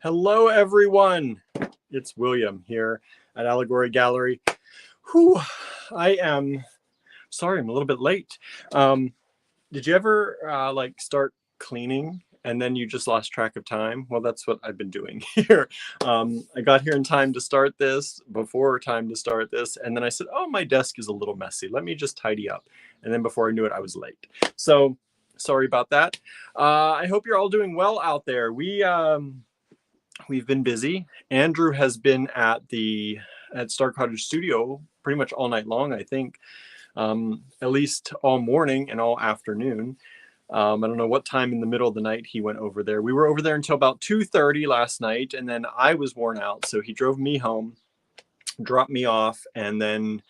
Hello, everyone. It's William here at Allegory Gallery. Whew, I am sorry, I'm a little bit late. Did you ever like start cleaning and then you just lost track of time? Well, that's what I've been doing here. I got here in time to start this, before time to start this, and then I said, oh, my desk is a little messy. Let me just tidy up. And then before I knew it, I was late. So sorry about that. I hope you're all doing well out there. We've been busy. Andrew has been at Star Cottage Studio pretty much all night long, I think, at least all morning and all afternoon. I don't know what time in the middle of the night he went over there. We were over there until about 2:30 last night, and then I was worn out, so he drove me home, dropped me off, and then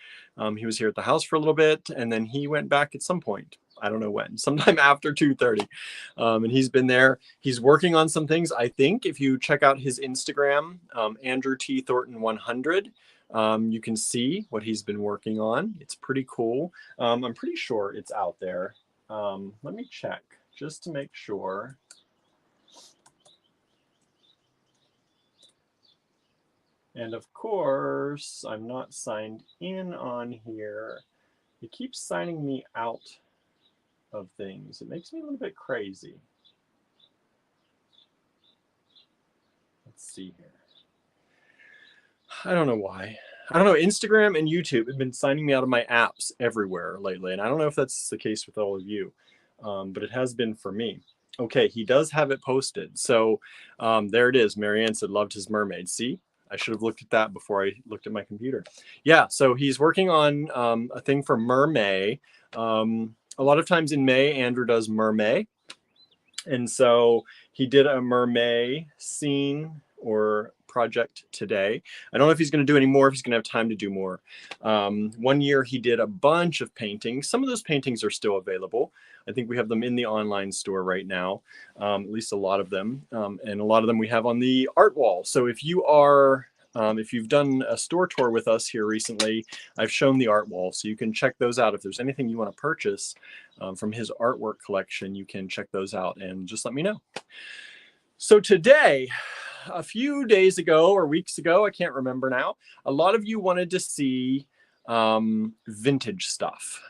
he was here at the house for a little bit, and then he went back at some point. I don't know when, sometime after 2:30. And he's been there. He's working on some things. I think if you check out his Instagram, Andrew T. Thornton 100, you can see what he's been working on. It's pretty cool. I'm pretty sure it's out there. Let me check just to make sure. And of course, I'm not signed in on here. It keeps signing me out of things. It makes me a little bit crazy. Let's see here. I don't know why. I don't know. Instagram and YouTube have been signing me out of my apps everywhere lately. And I don't know if that's the case with all of you, but it has been for me. Okay, he does have it posted. So there it is. Marianne said loved his mermaid. See? I should have looked at that before I looked at my computer. Yeah, so he's working on a thing for Mermay. A lot of times in May, Andrew does Mermay. And so he did a Mermay scene or project today. I don't know if he's going to do any more, if he's going to have time to do more. One year he did a bunch of paintings. Some of those paintings are still available. I think we have them in the online store right now, at least a lot of them. And a lot of them we have on the art wall. So if you are, if you've done a store tour with us here recently, I've shown the art wall. So you can check those out. If there's anything you want to purchase from his artwork collection, you can check those out and just let me know. So today, a few days ago or weeks ago, I can't remember now, a lot of you wanted to see vintage stuff.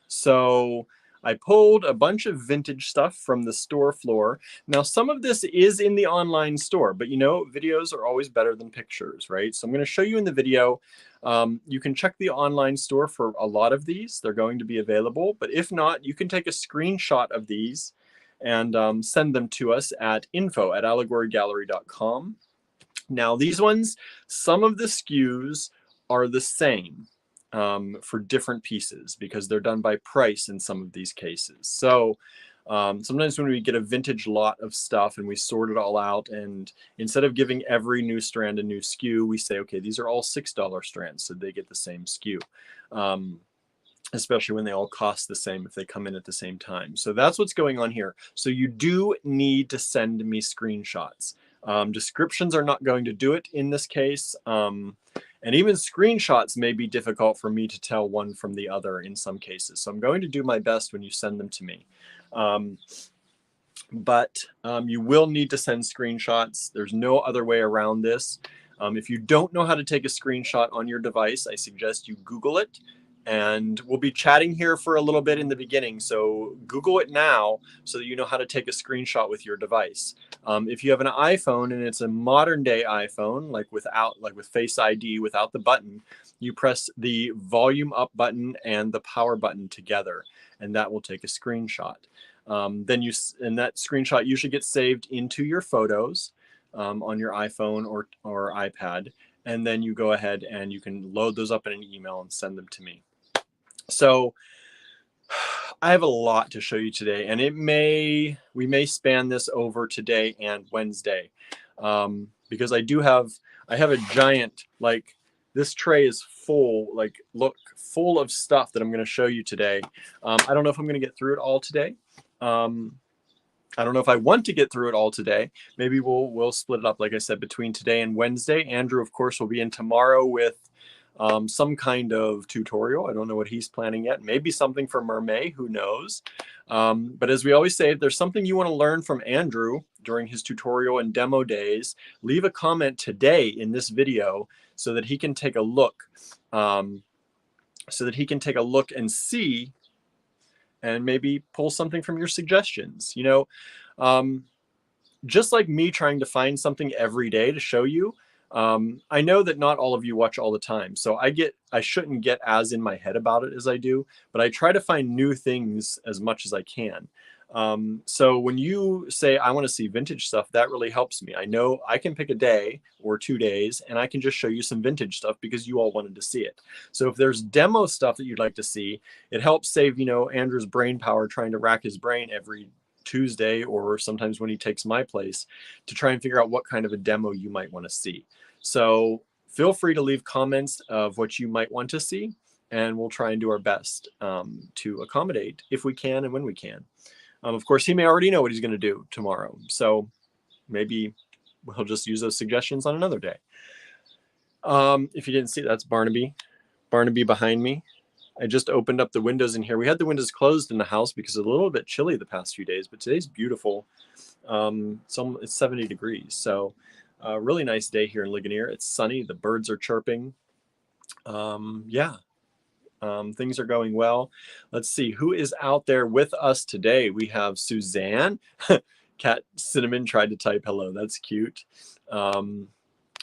So I pulled a bunch of vintage stuff from the store floor. Now, some of this is in the online store, but you know, videos are always better than pictures, right? So I'm going to show you in the video. You can check the online store for a lot of these. They're going to be available, but if not, you can take a screenshot of these and send them to us at info@allegorygallery.com. Now, these ones, some of the SKUs are the same for different pieces because they're done by price in some of these cases. So sometimes when we get a vintage lot of stuff and we sort it all out, and instead of giving every new strand a new SKU, we say, okay, these are all $6 strands, so they get the same SKU. Especially when they all cost the same if they come in at the same time. So that's what's going on here. So you do need to send me screenshots. Descriptions are not going to do it in this case. And even screenshots may be difficult for me to tell one from the other in some cases. So I'm going to do my best when you send them to me. But you will need to send screenshots. There's no other way around this. If you don't know how to take a screenshot on your device, I suggest you Google it. And we'll be chatting here for a little bit in the beginning. So Google it now so that you know how to take a screenshot with your device. If you have an iPhone and it's a modern day iPhone, like with Face ID, without the button, you press the volume up button and the power button together, and that will take a screenshot. And that screenshot usually gets saved into your photos on your iPhone or iPad. And then you go ahead and you can load those up in an email and send them to me. So I have a lot to show you today, and we may span this over today and Wednesday, because I have a giant, like, this tray is full, like, look, full of stuff that I'm going to show you today. I don't know if I'm going to get through it all today. I don't know if I want to get through it all today. Maybe we'll split it up, like I said, between today and Wednesday. Andrew, of course, will be in tomorrow with some kind of tutorial. I don't know what he's planning yet. Maybe something for Mermaid, who knows? But as we always say, if there's something you want to learn from Andrew during his tutorial and demo days, leave a comment today in this video so that he can take a look, and see and maybe pull something from your suggestions. You know, just like me trying to find something every day to show you, I know that not all of you watch all the time, so I shouldn't get as in my head about it as I do, but I try to find new things as much as I can. So when you say, I want to see vintage stuff, that really helps me. I know I can pick a day or 2 days and I can just show you some vintage stuff because you all wanted to see it. So if there's demo stuff that you'd like to see, it helps save, you know, Andrew's brain power trying to rack his brain every Tuesday, or sometimes when he takes my place, to try and figure out what kind of a demo you might want to see. So feel free to leave comments of what you might want to see, and we'll try and do our best to accommodate if we can and when we can. Of course, he may already know what he's going to do tomorrow, so maybe we'll just use those suggestions on another day. If you didn't see, that's Barnaby behind me. I just opened up the windows in here. We had the windows closed in the house because it's a little bit chilly the past few days, but today's beautiful. It's 70 degrees, so a really nice day here in Ligonier. It's sunny. The birds are chirping. Yeah. Things are going well. Let's see who is out there with us today. We have Suzanne. Cat Cinnamon tried to type hello. That's cute.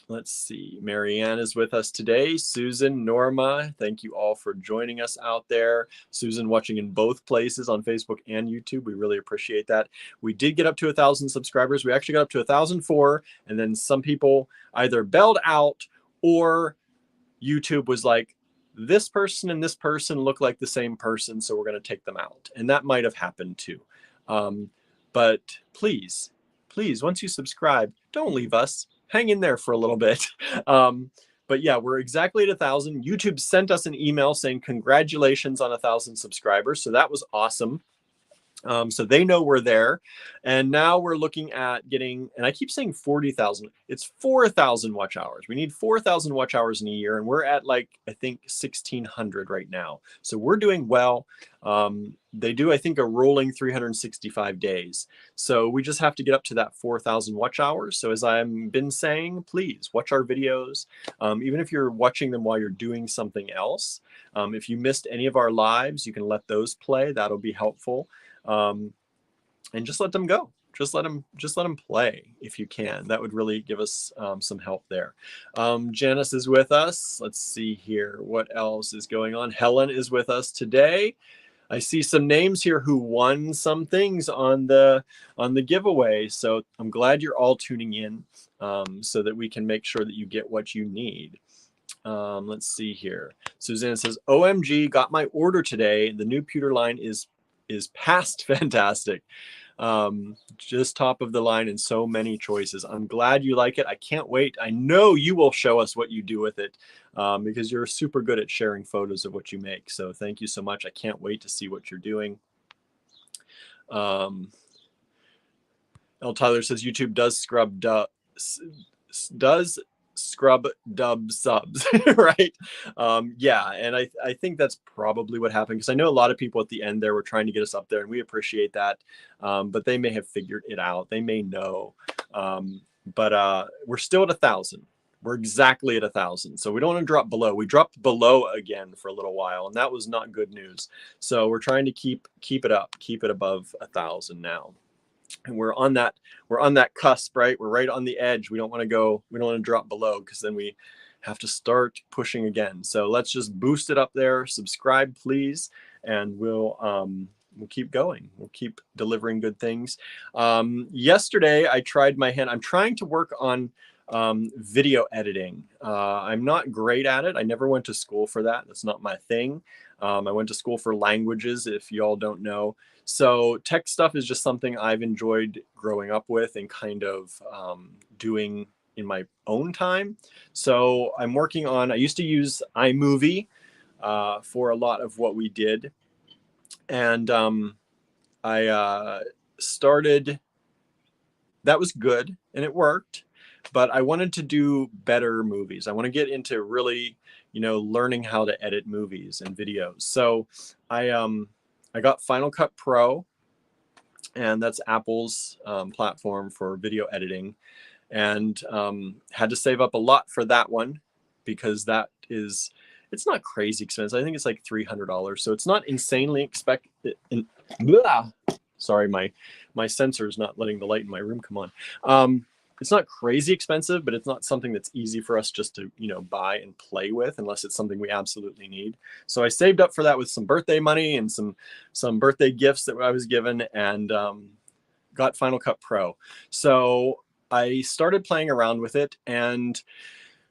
Let's see. Marianne is with us today. Susan, Norma, thank you all for joining us out there. Susan watching in both places on Facebook and YouTube. We really appreciate that. We did get up to 1,000 subscribers. We actually got up to 1,004, and then some people either bailed out or YouTube was like, this person and this person look like the same person, so we're going to take them out. And that might have happened too. But please, once you subscribe, don't leave us. Hang in there for a little bit. But yeah, we're exactly at 1,000. YouTube sent us an email saying congratulations on 1,000 subscribers. So that was awesome. So they know we're there. And now we're looking at getting, and I keep saying 40,000. It's 4,000 watch hours. We need 4,000 watch hours in a year. And we're at like, I think 1,600 right now. So we're doing well. They do, I think, a rolling 365 days. So we just have to get up to that 4,000 watch hours. So as I've been saying, please watch our videos. Even if you're watching them while you're doing something else. If you missed any of our lives, you can let those play. That'll be helpful. And just let them go. Just let them play if you can. That would really give us some help there. Janice is with us. Let's see here. What else is going on? Helen is with us today. I see some names here who won some things on the giveaway. So I'm glad you're all tuning in so that we can make sure that you get what you need. Let's see here. Suzanne says, OMG, got my order today. The new pewter line is past fantastic. Just top of the line and so many choices. I'm glad you like it. I can't wait. I know you will show us what you do with it because you're super good at sharing photos of what you make. So thank you so much. I can't wait to see what you're doing. L. Tyler says YouTube does scrub dub subs, right? Yeah, and I think that's probably what happened, because I know a lot of people at the end there were trying to get us up there, and we appreciate that, but they may have figured it out. They may know, but we're still at 1,000. We're exactly at 1,000, so we don't want to drop below. We dropped below again for a little while, and that was not good news. So we're trying to keep it up, keep it above 1,000 now. And we're on that cusp, right? We're right on the edge. We don't want to drop below, because then we have to start pushing again. So let's just boost it up there. Subscribe, please, and we'll keep going. We'll keep delivering good things. Yesterday I tried my hand. I'm trying to work on video editing. I'm not great at it. I never went to school for that. That's not my thing. I went to school for languages, if you all don't know. So tech stuff is just something I've enjoyed growing up with and kind of doing in my own time. So I'm working on, I used to use iMovie for a lot of what we did. And I started, that was good and it worked. but I wanted to do better movies. I want to get into really, learning how to edit movies and videos. So I got Final Cut Pro, and that's Apple's platform for video editing, and had to save up a lot for that one because it's not crazy expensive. I think it's like $300, so it's not insanely Sorry, my sensor is not letting the light in my room come on. It's not crazy expensive, but it's not something that's easy for us just to, buy and play with unless it's something we absolutely need. So I saved up for that with some birthday money and some birthday gifts that I was given, and got Final Cut Pro. So I started playing around with it, and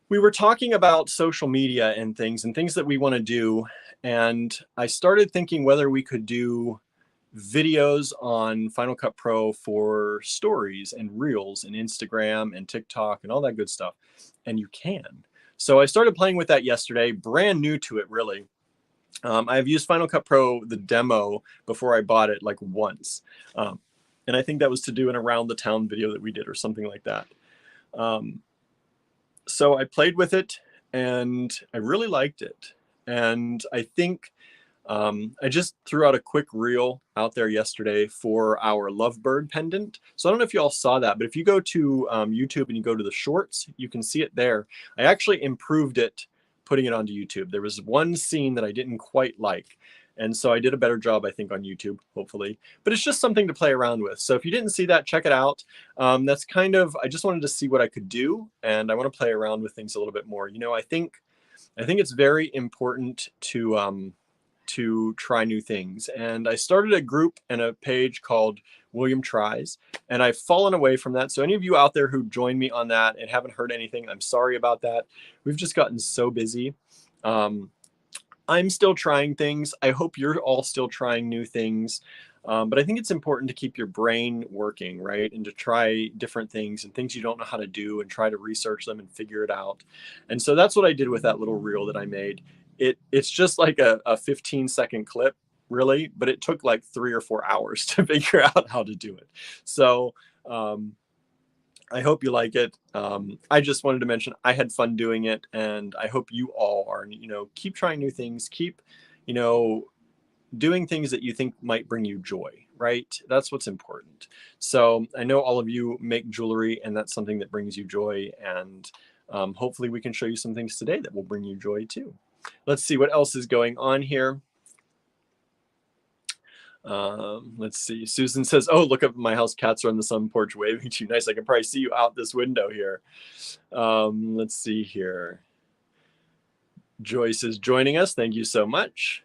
we were talking about social media and things that we want to do. And I started thinking whether we could do videos on Final Cut Pro for stories and reels and Instagram and TikTok and all that good stuff. And you can. So I started playing with that yesterday, brand new to it, really. I've used Final Cut Pro, the demo, before I bought it, like once. And I think that was to do an around the town video that we did or something like that. So I played with it and I really liked it. And I think I just threw out a quick reel out there yesterday for our Lovebird pendant. So I don't know if you all saw that, but if you go to YouTube and you go to the shorts, you can see it there. I actually improved it, putting it onto YouTube. There was one scene that I didn't quite like, and so I did a better job, I think, on YouTube, hopefully. But it's just something to play around with. So if you didn't see that, check it out. That's kind of, I just wanted to see what I could do, and I want to play around with things a little bit more. I think it's very important to try new things. And I started a group and a page called William Tries, and I've fallen away from that. So any of you out there who joined me on that and haven't heard anything, I'm sorry about that. We've just gotten so busy. I'm still trying things. I hope you're all still trying new things. But I think it's important to keep your brain working, right? And to try different things and things you don't know how to do and try to research them and figure it out. And so that's what I did with that little reel that I made. It's just like a 15-second clip, really, but it took like 3 or 4 hours to figure out how to do it. So I hope you like it. I just wanted to mention I had fun doing it, and I hope you all are, keep trying new things, keep, doing things that you think might bring you joy, right? That's what's important. So I know all of you make jewelry, and that's something that brings you joy, and hopefully we can show you some things today that will bring you joy too. Let's see what else is going on here. Let's see. Susan says, oh, look up my house. Cats are on the sun porch waving to you. Nice. I can probably see you out this window here. Let's see here. Joyce is joining us. Thank you so much.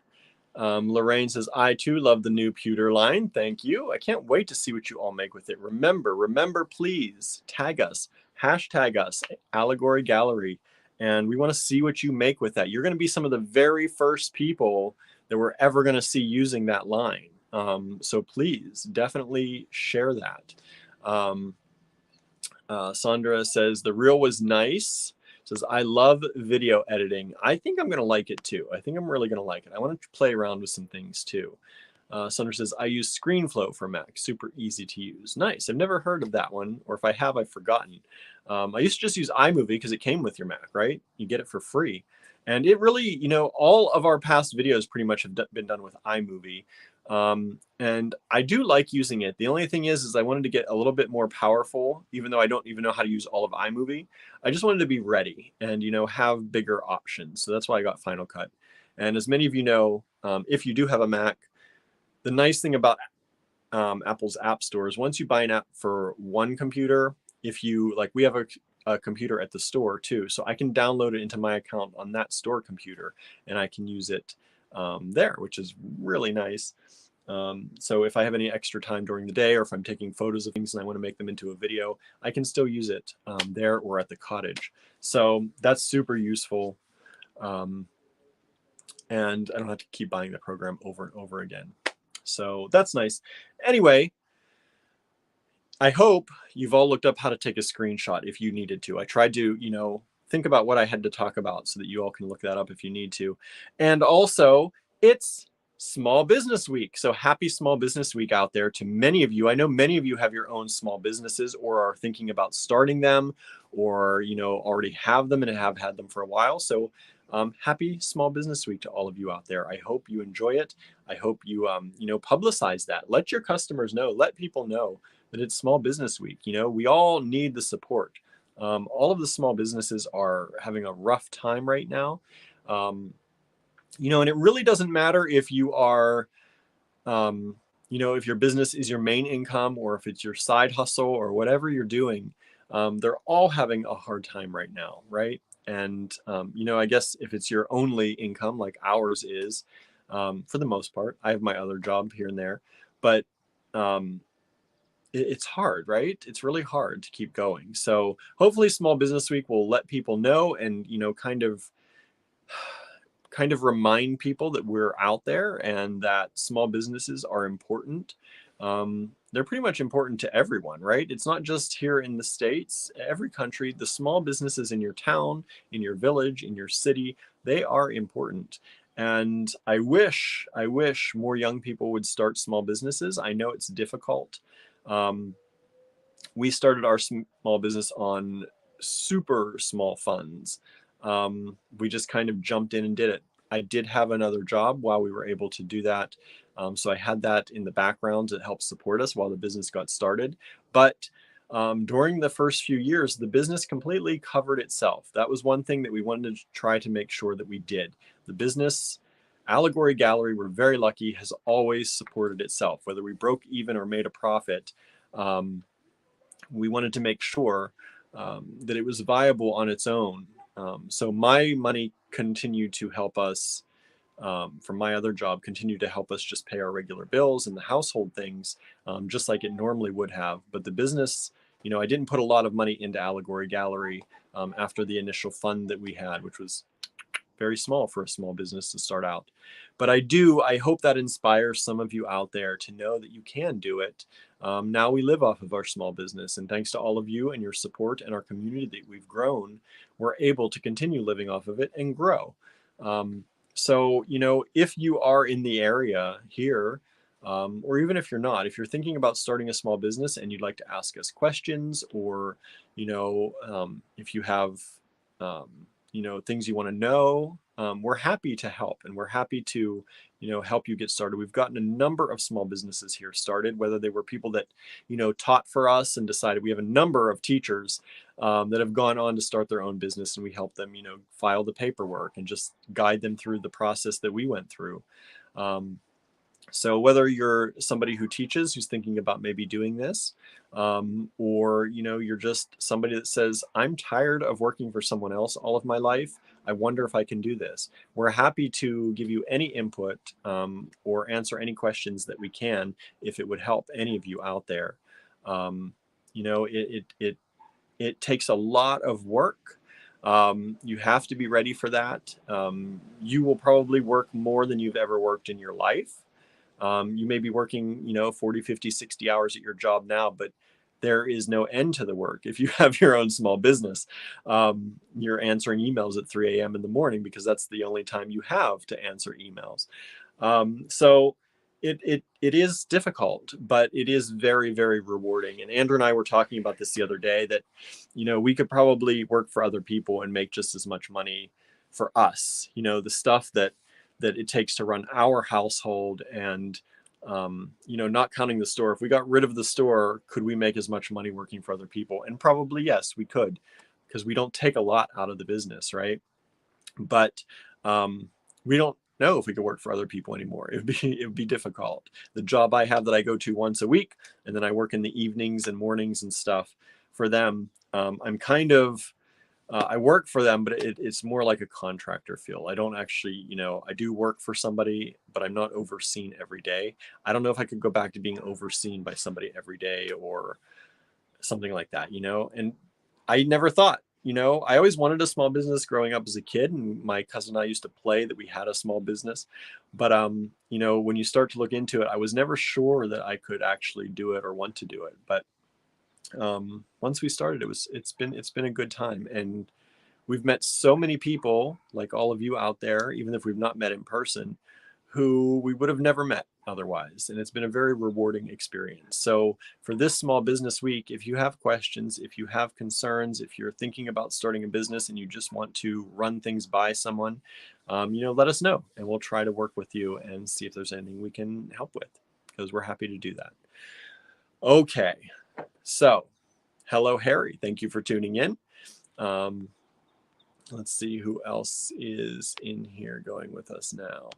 Lorraine says, I too love the new pewter line. Thank you. I can't wait to see what you all make with it. Remember, please tag us, hashtag us, Allegory Gallery. And we want to see what you make with that. You're going to be some of the very first people that we're ever going to see using that line. So please definitely share that. Sandra says, the reel was nice. Says, I love video editing. I think I'm going to like it too. I think I'm really going to like it. I want to play around with some things too. Sandra says, I use ScreenFlow for Mac. Super easy to use. Nice. I've never heard of that one, or if I have, I've forgotten. I used to just use iMovie because it came with your Mac, right? You get it for free. And it really, all of our past videos pretty much have been done with iMovie. And I do like using it. The only thing is I wanted to get a little bit more powerful, even though I don't even know how to use all of iMovie. I just wanted to be ready and, have bigger options. So that's why I got Final Cut. And as many of you know, if you do have a Mac, the nice thing about Apple's App Store is once you buy an app for one computer, if you, we have a computer at the store too, so I can download it into my account on that store computer, and I can use it there, which is really nice. So if I have any extra time during the day, or if I'm taking photos of things and I want to make them into a video, I can still use it there or at the cottage. So that's super useful. And I don't have to keep buying the program over and over again. So that's nice. Anyway, I hope you've all looked up how to take a screenshot if you needed to. I tried to, think about what I had to talk about so that you all can look that up if you need to. And also, it's Small Business Week. So happy Small Business Week out there to many of you. I know many of you have your own small businesses or are thinking about starting them, or, you know, already have them and have had them for a while. So happy Small Business Week to all of you out there. I hope you enjoy it. I hope you, you know, publicize that. Let your customers know, let people know that it's Small Business Week. You know, we all need the support. All of the small businesses are having a rough time right now. You know, and it really doesn't matter if you are, you know, if your business is your main income or if it's your side hustle or whatever you're doing, they're all having a hard time right now, right? And, you know, I guess if it's your only income, like ours is, for the most part, I have my other job here and there, but it's hard, right? It's really hard to keep going. So hopefully Small Business Week will let people know and, you know, kind of remind people that we're out there and that small businesses are important. They're pretty much important to everyone, right? It's not just here in the States. Every country, the small businesses in your town, in your village, in your city, they are important. And I wish more young people would start small businesses. I know it's difficult. We started our small business on super small funds. We just kind of jumped in and did it. I did have another job while we were able to do that. So I had that in the background to help support us while the business got started. But during the first few years, the business completely covered itself. That was one thing that we wanted to try to make sure that we did. The business, Allegory Gallery, we're very lucky, has always supported itself. Whether we broke even or made a profit, we wanted to make sure that it was viable on its own. So my money continued to help us, from my other job, continued to help us just pay our regular bills and the household things, just like it normally would have. But the business, you know, I didn't put a lot of money into Allegory Gallery after the initial fund that we had, which was very small for a small business to start out. But I hope that inspires some of you out there to know that you can do it. Now we live off of our small business, and thanks to all of you and your support and our community that we've grown, we're able to continue living off of it and grow. So, you know, if you are in the area here, or even if you're not, if you're thinking about starting a small business and you'd like to ask us questions, or, you know, if you have, you know, things you want to know, we're happy to help, and we're happy to, you know, help you get started. We've gotten a number of small businesses here started, whether they were people that, you know, taught for us and decided. We have a number of teachers that have gone on to start their own business, and we help them, you know, file the paperwork and just guide them through the process that we went through. So whether you're somebody who teaches, who's thinking about maybe doing this, or, you know, you're just somebody that says, I'm tired of working for someone else all of my life, I wonder if I can do this. We're happy to give you any input or answer any questions that we can, if it would help any of you out there. You know, it takes a lot of work. You have to be ready for that. You will probably work more than you've ever worked in your life. You may be working, you know, 40, 50, 60 hours at your job now, but there is no end to the work. If you have your own small business, you're answering emails at 3 a.m. in the morning because that's the only time you have to answer emails. So it is difficult, but it is very, very rewarding. And Andrew and I were talking about this the other day, that, you know, we could probably work for other people and make just as much money for us. You know, the stuff that it takes to run our household, and you know, not counting the store. If we got rid of the store, could we make as much money working for other people? And probably yes, we could, because we don't take a lot out of the business, right? But we don't know if we could work for other people anymore. It would be difficult. The job I have that I go to once a week, and then I work in the evenings and mornings and stuff for them, I'm kind of I work for them, but it's more like a contractor feel. I don't actually, you know, I do work for somebody, but I'm not overseen every day. I don't know if I could go back to being overseen by somebody every day or something like that, you know. And I never thought, you know, I always wanted a small business growing up as a kid, and my cousin and I used to play that we had a small business. But you know, when you start to look into it, I was never sure that I could actually do it or want to do it. But once we started, it's been a good time, and we've met so many people, like all of you out there, even if we've not met in person, who we would have never met otherwise. And it's been a very rewarding experience. So for this small business week, if you have questions, if you have concerns, if you're thinking about starting a business and you just want to run things by someone, let us know and we'll try to work with you and see if there's anything we can help with, because we're happy to do that. Okay, so hello, Harry. Thank you for tuning in. Let's see who else is in here going with us now.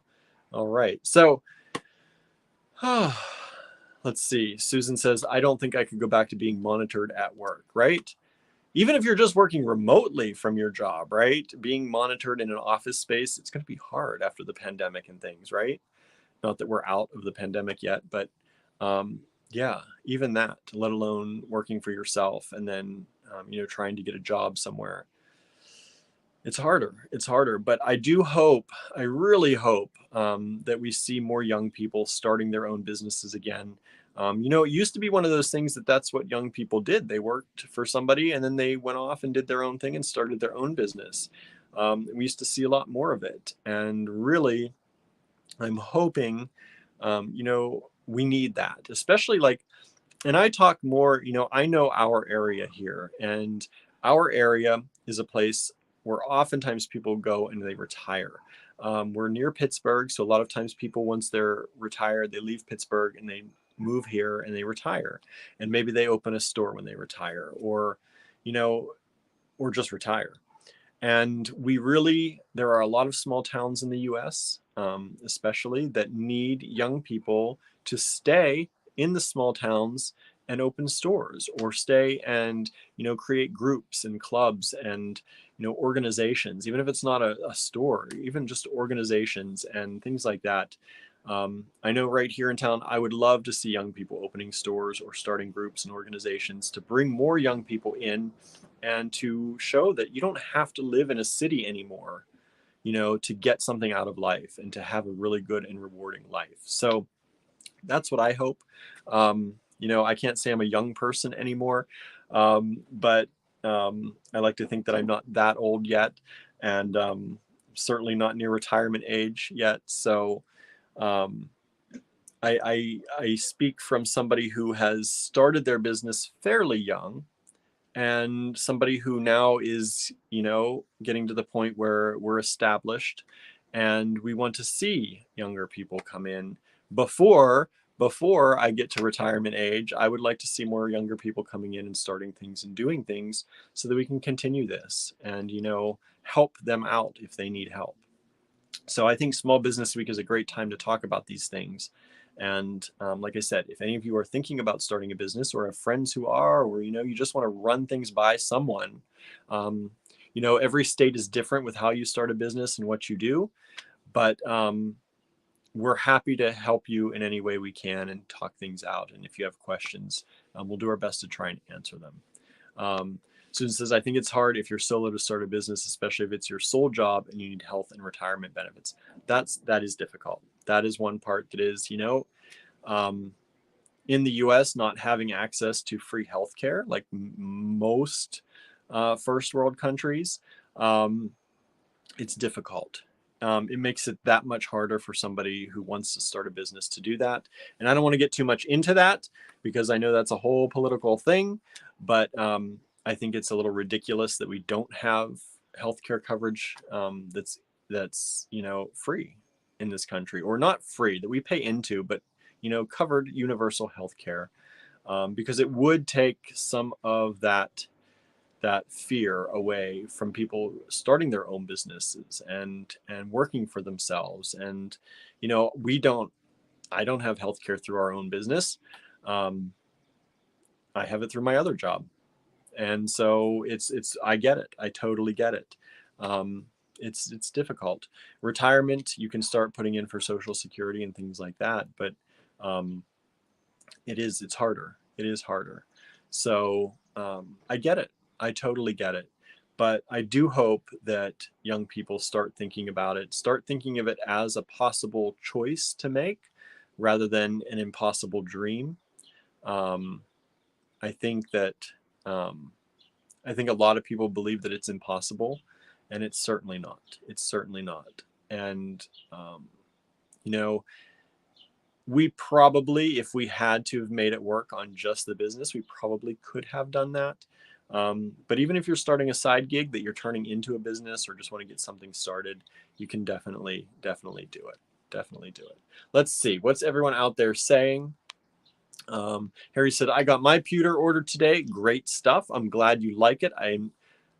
All right, so let's see. Susan says, I don't think I could go back to being monitored at work, right? Even if you're just working remotely from your job, right? Being monitored in an office space, it's going to be hard after the pandemic and things, right? Not that we're out of the pandemic yet, but yeah, even that, let alone working for yourself and then, trying to get a job somewhere. It's harder, but I do hope, I really hope that we see more young people starting their own businesses again. It used to be one of those things that's what young people did. They worked for somebody and then they went off and did their own thing and started their own business. We used to see a lot more of it. And really, I'm hoping, we need that, especially and I talk more, I know our area here, and our area is a place where oftentimes people go and they retire. We're near Pittsburgh, so a lot of times people, once they're retired, they leave Pittsburgh and they move here and they retire. And maybe they open a store when they retire, or just retire. And there are a lot of small towns in the US, especially, that need young people to stay in the small towns and open stores, or stay and, create groups and clubs and, organizations, even if it's not a store, even just organizations and things like that. I know right here in town, I would love to see young people opening stores or starting groups and organizations to bring more young people in and to show that you don't have to live in a city anymore, to get something out of life and to have a really good and rewarding life. So that's what I hope. I can't say I'm a young person anymore, but I like to think that I'm not that old yet, and certainly not near retirement age yet. So I speak from somebody who has started their business fairly young, and somebody who now is, getting to the point where we're established, and we want to see younger people come in before I get to retirement age. I would like to see more younger people coming in and starting things and doing things so that we can continue this and, help them out if they need help. So I think Small Business Week is a great time to talk about these things. And like I said, if any of you are thinking about starting a business, or have friends who are, or, you just want to run things by someone, every state is different with how you start a business and what you do. But we're happy to help you in any way we can and talk things out. And if you have questions, we'll do our best to try and answer them. Susan says, I think it's hard if you're solo to start a business, especially if it's your sole job and you need health and retirement benefits. That is difficult. That is one part that is, in the US, not having access to free healthcare, like most first world countries, it's difficult. It makes it that much harder for somebody who wants to start a business to do that. And I don't want to get too much into that, because I know that's a whole political thing, but I think it's a little ridiculous that we don't have healthcare coverage that's free in this country, or not free, that we pay into, but covered universal healthcare, because it would take some of that fear away from people starting their own businesses and working for themselves. And I don't have healthcare through our own business. I have it through my other job. And so I get it. I totally get it. It's difficult. Retirement, you can start putting in for Social Security and things like that, but it's harder. It is harder. So I get it. I totally get it. But I do hope that young people start thinking about it, start thinking of it as a possible choice to make rather than an impossible dream. I think that I think a lot of people believe that it's impossible, and it's certainly not. It's certainly not. And We probably, if we had to have made it work on just the business, we probably could have done that. But even if you're starting a side gig that you're turning into a business or just want to get something started, you can definitely do it. Definitely do it. Let's see. What's everyone out there saying? Harry said, I got my pewter ordered today. Great stuff. I'm glad you like it.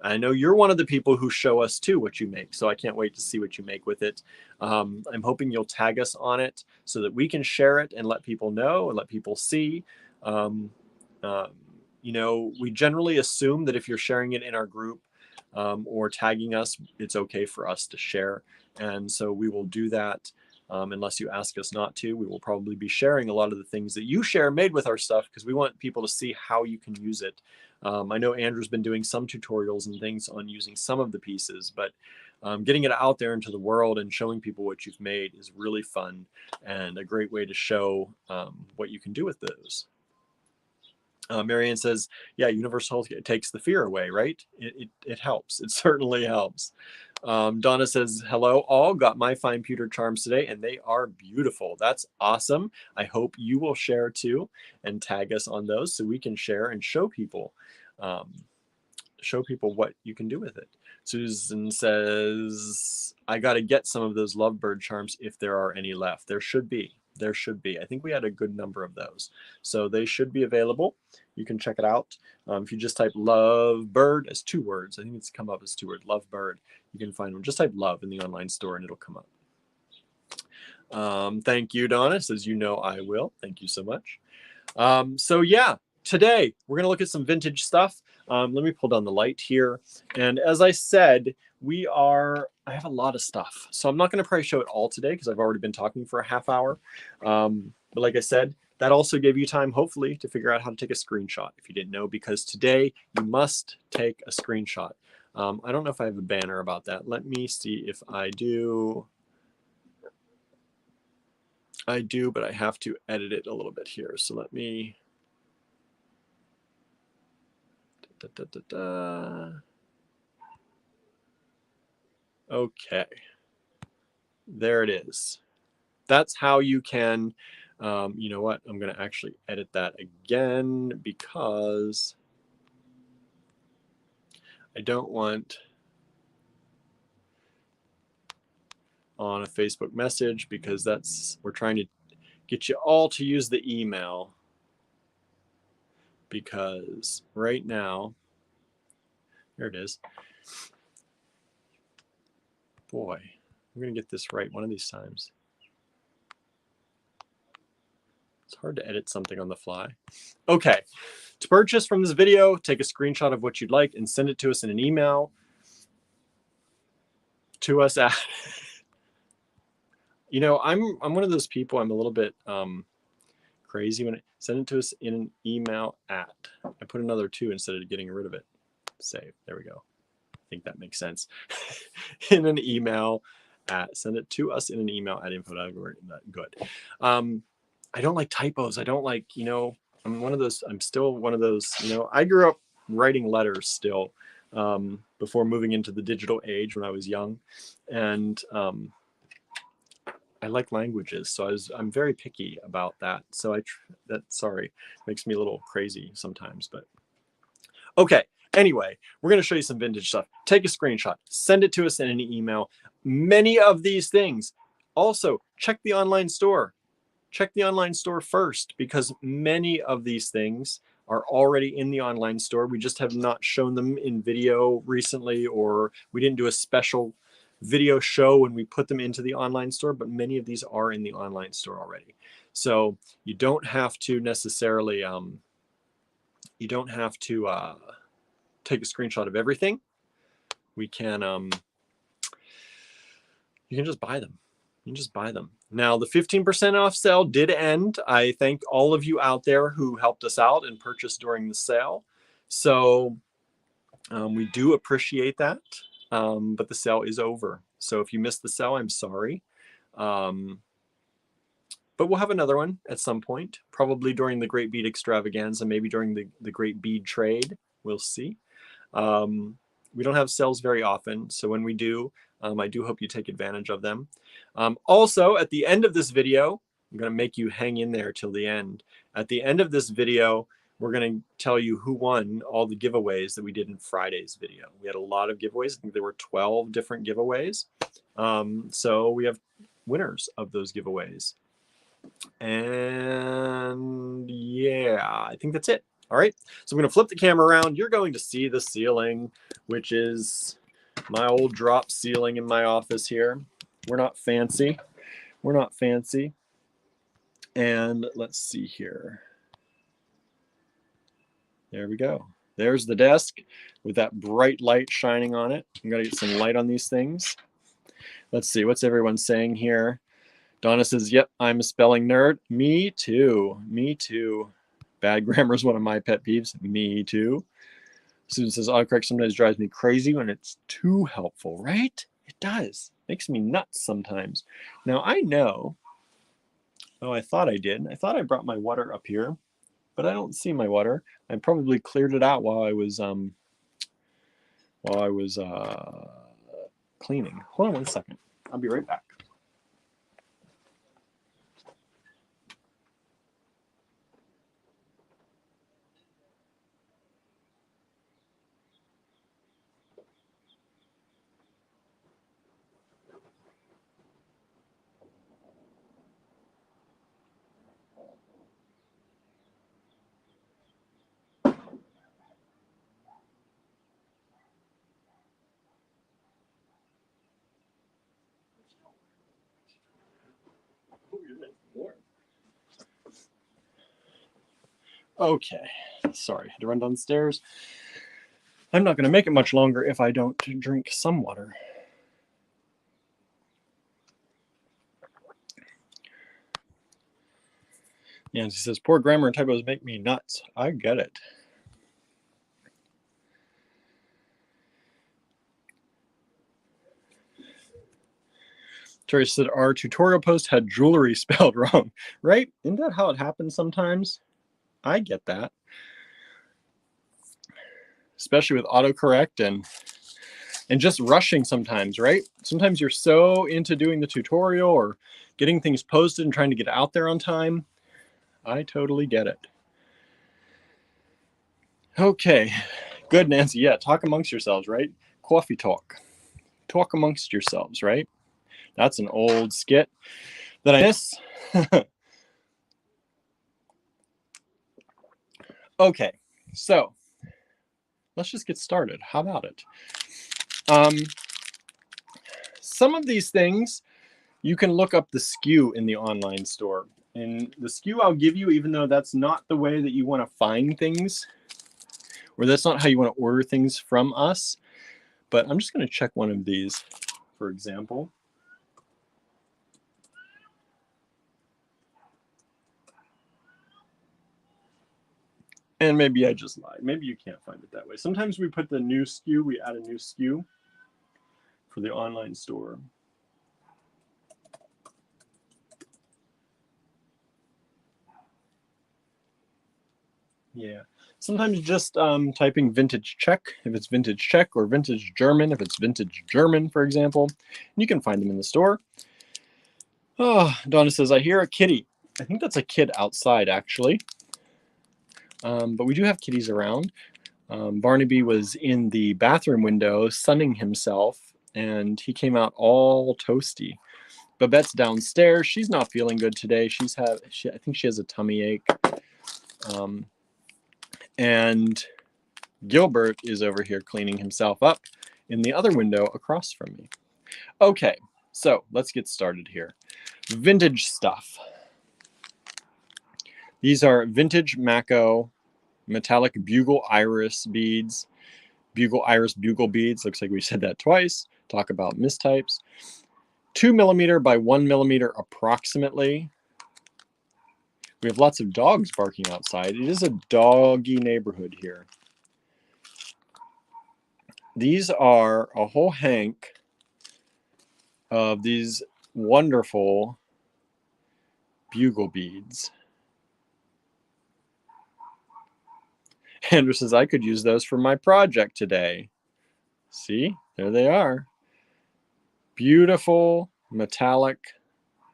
I know you're one of the people who show us too what you make, so I can't wait to see what you make with it. I'm hoping you'll tag us on it so that we can share it and let people know and let people see. You know, we generally assume that if you're sharing it in our group or tagging us, it's okay for us to share. And so we will do that. Unless you ask us not to, we will probably be sharing a lot of the things that you share made with our stuff because we want people to see how you can use it. I know Andrew's been doing some tutorials and things on using some of the pieces, but getting it out there into the world and showing people what you've made is really fun and a great way to show what you can do with those. Marianne says, yeah, universal health takes the fear away, right? It helps. It certainly helps. Donna says, hello all, got my fine pewter charms today and they are beautiful. That's awesome. I hope you will share too and tag us on those so we can share and show people what you can do with it. Susan says, I got to get some of those Lovebird charms if there are any left. There should be. There should be. I think we had a good number of those. So they should be available. You can check it out. If you just type Lovebird as 2 words, I think it's come up as 2 words, Lovebird, you can find them. Just type love in the online store and it'll come up. Thank you, Donna. Says, you know I will. Thank you so much. So yeah, today we're going to look at some vintage stuff. Let me pull down the light here. And as I said, I have a lot of stuff. So I'm not going to probably show it all today because I've already been talking for a half hour. But like I said, that also gave you time, hopefully, to figure out how to take a screenshot if you didn't know, because today you must take a screenshot. I don't know if I have a banner about that. Let me see if I do. I do, but I have to edit it a little bit here. So let me. Okay, there it is. That's how you can, you know what, I'm going to actually edit that again because I don't want on a Facebook message because we're trying to get you all to use the email because right now, there it is. Boy, I'm going to get this right one of these times. It's hard to edit something on the fly. Okay, to purchase from this video, take a screenshot of what you'd like and send it to us in an email. To us at, you know, I'm one of those people, I'm a little bit crazy when I send it to us in an email at. I put another 2 instead of getting rid of it. Save, there we go. I think that makes sense. In an email at, send it to us in an email at info.org. Good. I don't like typos. I don't like, you know, I'm still one of those, you know, I grew up writing letters still before moving into the digital age when I was young. And I like languages. So I'm very picky about that. So sorry, makes me a little crazy sometimes, but okay. Anyway, we're going to show you some vintage stuff. Take a screenshot, send it to us in an email. Many of these things. Also, check the online store. Check the online store first because many of these things are already in the online store. We just have not shown them in video recently, or we didn't do a special video show when we put them into the online store, but many of these are in the online store already. So you don't have to necessarily, you don't have to take a screenshot of everything. We can, you can just buy them. You can just buy them. Now, the 15% off sale did end. I thank all of you out there who helped us out and purchased during the sale. So we do appreciate that, but the sale is over. So if you missed the sale, I'm sorry. But we'll have another one at some point, probably during the Great Bead Extravaganza, maybe during the Great Bead Trade. We'll see. We don't have sales very often, so when we do, I do hope you take advantage of them. Also, at the end of this video, I'm going to make you hang in there till the end. At the end of this video, we're going to tell you who won all the giveaways that we did in Friday's video. We had a lot of giveaways. I think there were 12 different giveaways. So we have winners of those giveaways. And yeah, I think that's it. All right, so I'm going to flip the camera around. You're going to see the ceiling, which is my old drop ceiling in my office here. We're not fancy. We're not fancy. And let's see here. There we go. There's the desk with that bright light shining on it. I'm going to get some light on these things. Let's see, what's everyone saying here? Donna says, yep, I'm a spelling nerd. Me too. Me too. Bad grammar is one of my pet peeves. Me too. Susan says, autocorrect sometimes drives me crazy when it's too helpful, right? It does. Makes me nuts sometimes. Now I know, oh, I thought I did. I thought I brought my water up here, but I don't see my water. I probably cleared it out while I was cleaning. Hold on one second. I'll be right back. Okay, sorry, had to run downstairs. I'm not going to make it much longer if I don't drink some water. Nancy says, poor grammar and typos make me nuts. I get it. Terry said, our tutorial post had jewelry spelled wrong, right? Isn't that how it happens sometimes? I get that. Especially with autocorrect and just rushing sometimes, right? Sometimes you're so into doing the tutorial or getting things posted and trying to get out there on time. I totally get it. Okay, good, Nancy. Yeah, talk amongst yourselves, right? Coffee talk. Talk amongst yourselves, right? That's an old skit that I miss. Okay, so let's just get started. How about it? Some of these things, you can look up the SKU in the online store. And the SKU I'll give you, even though that's not the way that you want to find things, or that's not how you want to order things from us. But I'm just going to check one of these, for example. And maybe I just lied. Maybe you can't find it that way. Sometimes we put the new SKU, we add a new SKU for the online store. Yeah. Sometimes just typing vintage Czech, if it's vintage Czech, or vintage German, if it's vintage German, for example. You can find them in the store. Oh, Donna says, I hear a kitty. I think that's a kid outside, actually. But we do have kitties around. Barnaby was in the bathroom window sunning himself, and he came out all toasty. Babette's downstairs. She's not feeling good today. I think she has a tummy ache. And Gilbert is over here cleaning himself up in the other window across from me. Okay, so let's get started here. Vintage stuff. These are vintage Mako metallic bugle iris beads. Bugle iris bugle beads. Looks like we said that twice. Talk about mistypes. 2 millimeter by 1 millimeter approximately. We have lots of dogs barking outside. It is a doggy neighborhood here. These are a whole hank of these wonderful bugle beads. Andrew says, I could use those for my project today. See, there they are. Beautiful, metallic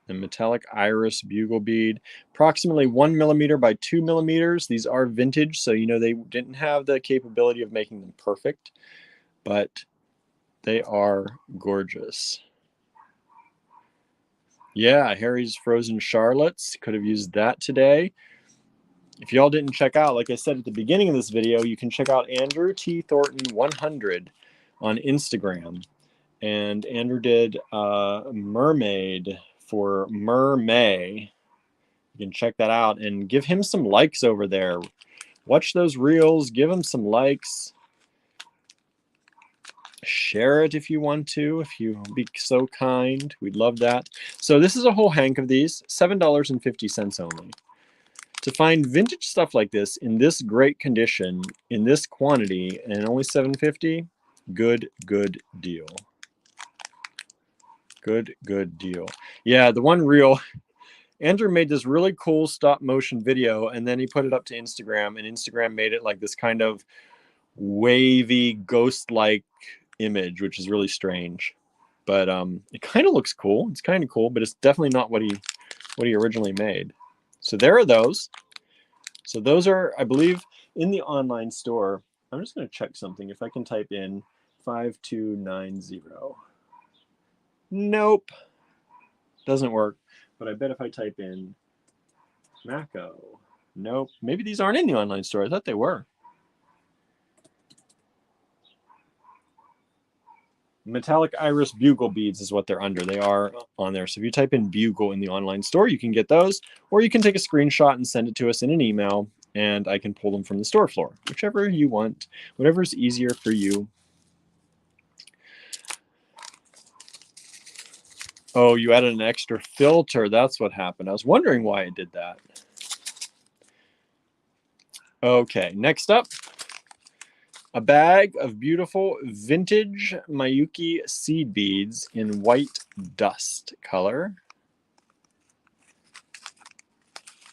The metallic iris bugle bead, approximately 1 millimeter by 2 millimeters. These are vintage, so you know they didn't have the capability of making them perfect, but they are gorgeous. Yeah, Harry's Frozen Charlottes. Could have used that today. If y'all didn't check out, like I said at the beginning of this video, you can check out Andrew T. Thornton 100 on Instagram. And Andrew did a mermaid for Mermay. You can check that out and give him some likes over there. Watch those reels, give him some likes. Share it if you want to, if you be so kind. We'd love that. So this is a whole hank of these, $7.50 only. To find vintage stuff like this in this great condition, in this quantity, and only $7.50, good deal. Good deal. Yeah, the one reel, Andrew made this really cool stop motion video, and then he put it up to Instagram, and Instagram made it like this kind of wavy, ghost-like image, which is really strange. But it kind of looks cool. It's kind of cool, but it's definitely not what he originally made. So there are those. So those are, I believe, in the online store. I'm just going to check something. If I can type in 5290. Nope. Doesn't work. But I bet if I type in Mako. Nope. Maybe these aren't in the online store. I thought they were. Metallic iris bugle beads is what they're under. They are on there. So if you type in bugle in the online store, you can get those, or you can take a screenshot and send it to us in an email, and I can pull them from the store floor, whichever you want, whatever's easier for you. Oh, you added an extra filter. That's what happened. I was wondering why it did that. Okay, next up. A bag of beautiful vintage Miyuki seed beads in white dust color.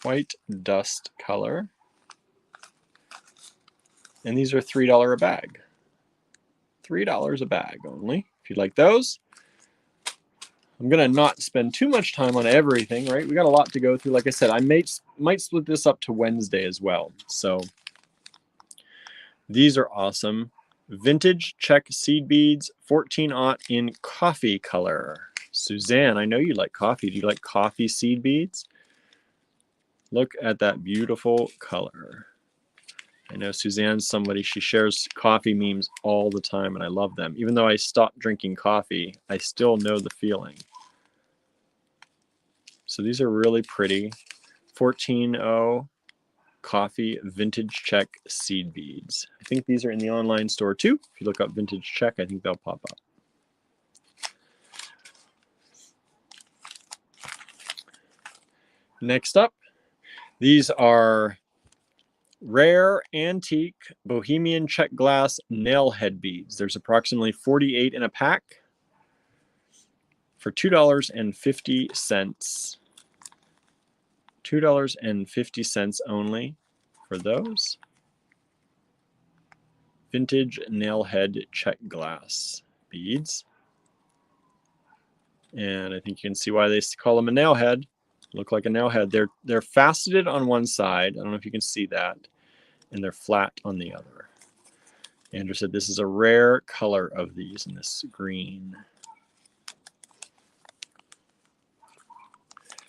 White dust color. And these are $3 a bag. $3 a bag only. If you'd like those. I'm going to not spend too much time on everything, right? We got a lot to go through. Like I said, I might split this up to Wednesday as well. So these are awesome. Vintage Czech seed beads, 14-aught in coffee color. Suzanne, I know you like coffee. Do you like coffee seed beads? Look at that beautiful color. I know Suzanne's somebody, she shares coffee memes all the time, and I love them. Even though I stopped drinking coffee, I still know the feeling. So these are really pretty. 14.0 coffee vintage Czech seed beads. I think these are in the online store too. If you look up vintage Czech, I think they'll pop up. Next up, these are rare antique Bohemian Czech glass nail head beads. There's approximately 48 in a pack for $2.50. $2.50 only for those. Vintage nail head Czech glass beads. And I think you can see why they call them a nail head. Look like a nail head. They're faceted on one side. I don't know if you can see that. And they're flat on the other. Andrew said this is a rare color of these in this green.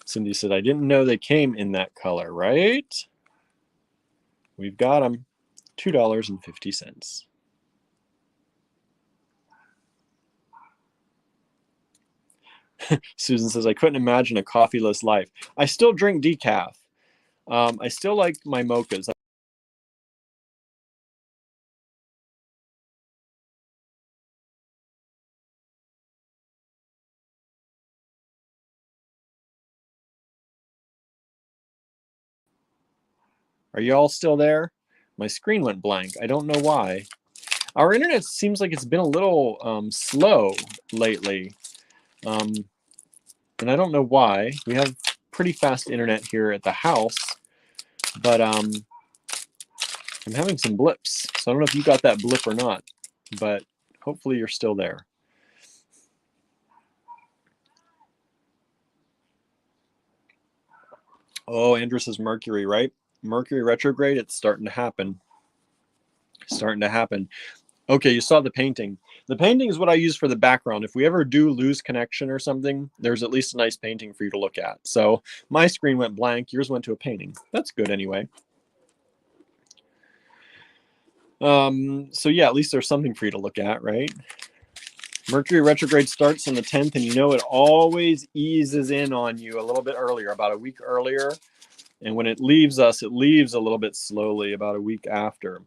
Cindy said, I didn't know they came in that color, right? We've got them. $2.50. Susan says, I couldn't imagine a coffeeless life. I still drink decaf. I still like my mochas. Are you all still there? My screen went blank. I don't know why. Our internet seems like it's been a little slow lately. And I don't know why. We have pretty fast internet here at the house, but I'm having some blips. So I don't know if you got that blip or not, but hopefully you're still there. Oh, Andrew says Mercury, right? Mercury retrograde, it's starting to happen. Starting to happen. Okay, you saw the painting. The painting is what I use for the background. If we ever do lose connection or something, there's at least a nice painting for you to look at. So my screen went blank. Yours went to a painting. That's good anyway. So yeah, at least there's something for you to look at, right? Mercury retrograde starts on the 10th, and you know it always eases in on you a little bit earlier, about a week earlier. And when it leaves us, it leaves a little bit slowly, about a week after,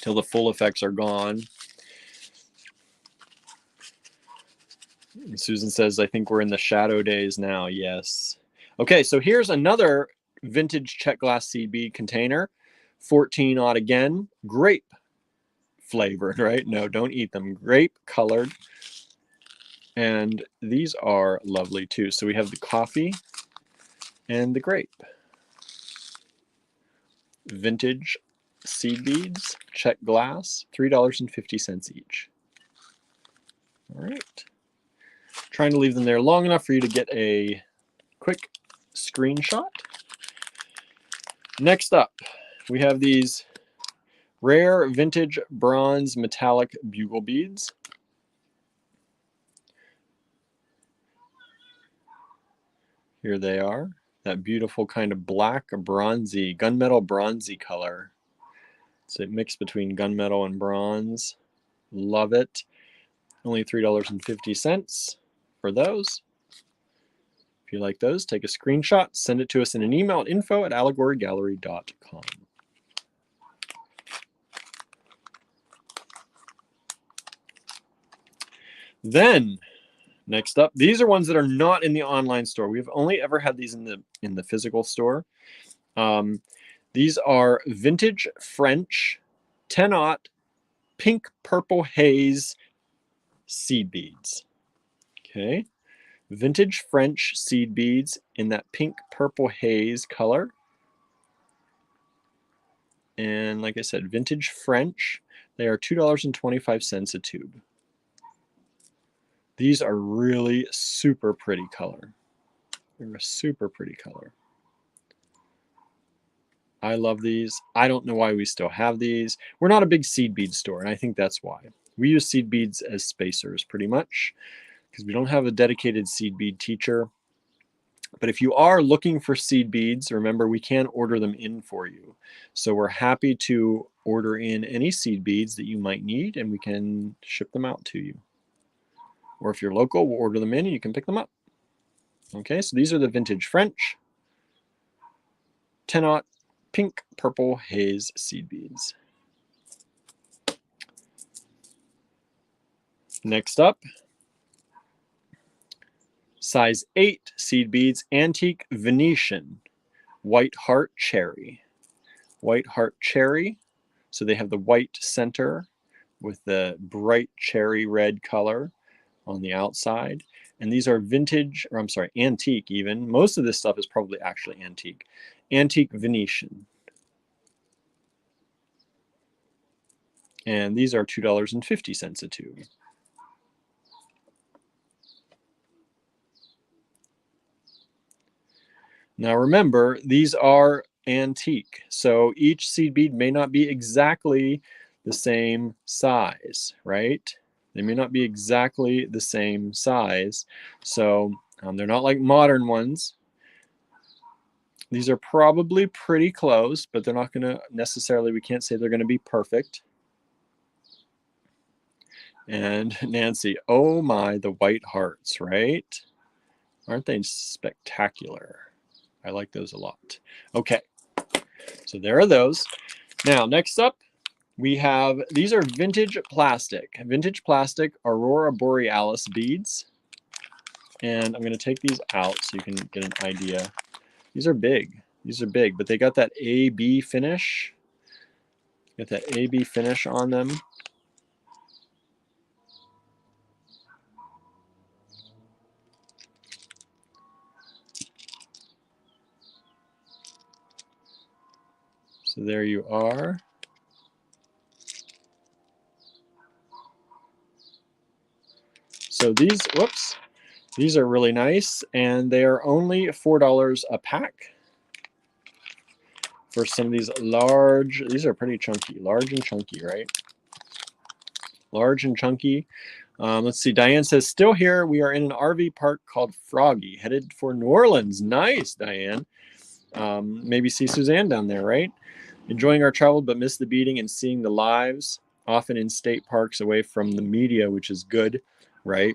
till the full effects are gone. And Susan says, I think we're in the shadow days now. Yes. Okay, so here's another vintage Czech glass CB container. 14 odd again. Grape flavored, right? No, don't eat them. Grape colored. And these are lovely too. So we have the coffee and the grape. Vintage seed beads, Czech glass, $3.50 each. All right. Trying to leave them there long enough for you to get a quick screenshot. Next up, we have these rare vintage bronze metallic bugle beads. Here they are. That beautiful kind of black bronzy, gunmetal bronzy color. It's a mix between gunmetal and bronze. Love it. Only $3.50 for those. If you like those, take a screenshot, send it to us in an email at info@allegorygallery.com. Then, next up, these are ones that are not in the online store. We've only ever had these in the physical store. These are vintage French 10-aught pink purple haze seed beads. Okay, vintage French seed beads in that pink purple haze color. And like I said, vintage French. They are $2.25 a tube. These are really super pretty color. They're a super pretty color. I love these. I don't know why we still have these. We're not a big seed bead store, and I think that's why. We use seed beads as spacers pretty much because we don't have a dedicated seed bead teacher. But if you are looking for seed beads, remember we can order them in for you. So we're happy to order in any seed beads that you might need, and we can ship them out to you. Or if you're local, we'll order them in and you can pick them up. Okay, so these are the vintage French 10-aught pink purple haze seed beads. Next up, size 8 seed beads, antique Venetian, white heart cherry. White heart cherry, so they have the white center with the bright cherry red color on the outside. And these are vintage, or I'm sorry, antique even. Most of this stuff is probably actually antique. Antique Venetian. And these are $2.50 a tube. Now remember, these are antique. So each seed bead may not be exactly the same size, right? They may not be exactly the same size. So they're not like modern ones. These are probably pretty close, but they're not going to necessarily, we can't say they're going to be perfect. And Nancy, oh my, the white hearts, right? Aren't they spectacular? I like those a lot. Okay, so there are those. Now, next up, we have, these are vintage plastic Aurora Borealis beads. And I'm going to take these out so you can get an idea. These are big. These are big, but they got that AB finish. Got that AB finish on them. So there you are. So these are really nice, and they are only $4 a pack. for some of these large, these are pretty chunky, large and chunky, right? Large and chunky. Let's see, Diane says, still here. We are in an RV park called Froggy, headed for New Orleans. Nice, Diane. Maybe see Suzanne down there, right? Enjoying our travel, but miss the beating and seeing the lives, often in state parks away from the media, which is good, right?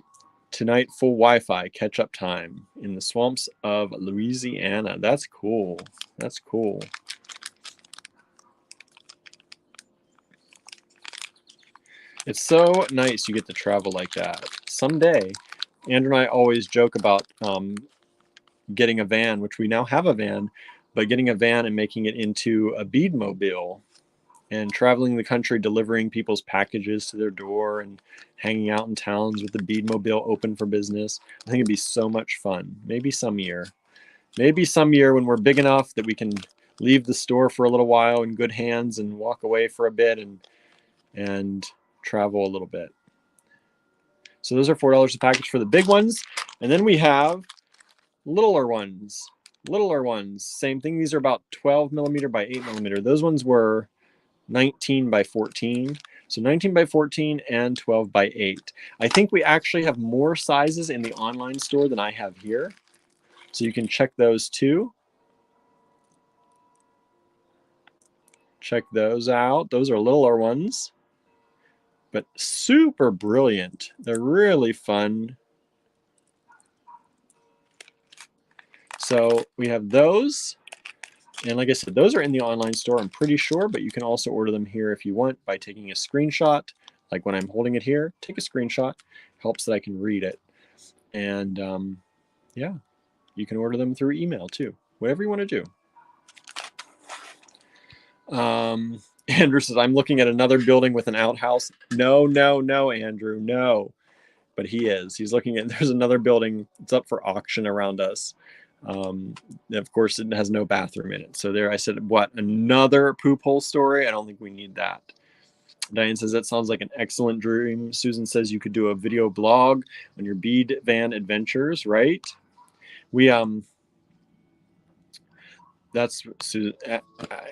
Tonight, full Wi-Fi, catch-up time in the swamps of Louisiana. That's cool. That's cool. It's so nice you get to travel like that. Someday, Andrew and I always joke about getting a van, which we now have a van, but getting a van and making it into a bead mobile and traveling the country, delivering people's packages to their door and hanging out in towns with the bead mobile open for business. I think it'd be so much fun. Maybe some year. Maybe some year when we're big enough that we can leave the store for a little while in good hands and walk away for a bit and travel a little bit. So those are $4 a package for the big ones. And then we have littler ones. Littler ones, same thing. These are about 12 millimeter by 8 millimeter. Those ones were 19 by 14. So 19 by 14 and 12 by 8. I think we actually have more sizes in the online store than I have here. So you can check those too. Check those out. Those are littler ones, but super brilliant. They're really fun. So we have those. And like I said, those are in the online store, I'm pretty sure, but you can also order them here if you want by taking a screenshot. Like when I'm holding it here, take a screenshot. Helps that I can read it. And yeah, you can order them through email too. Whatever you want to do. Andrew says, I'm looking at another building with an outhouse. No, no, no, Andrew, no. But he is. He's looking at, there's another building. It's up for auction around us. Of course, it has no bathroom in it. So there I said, what, another poop hole story? I don't think we need that. Diane says, that sounds like an excellent dream. Susan says you could do a video blog on your bead van adventures, right? We, that's,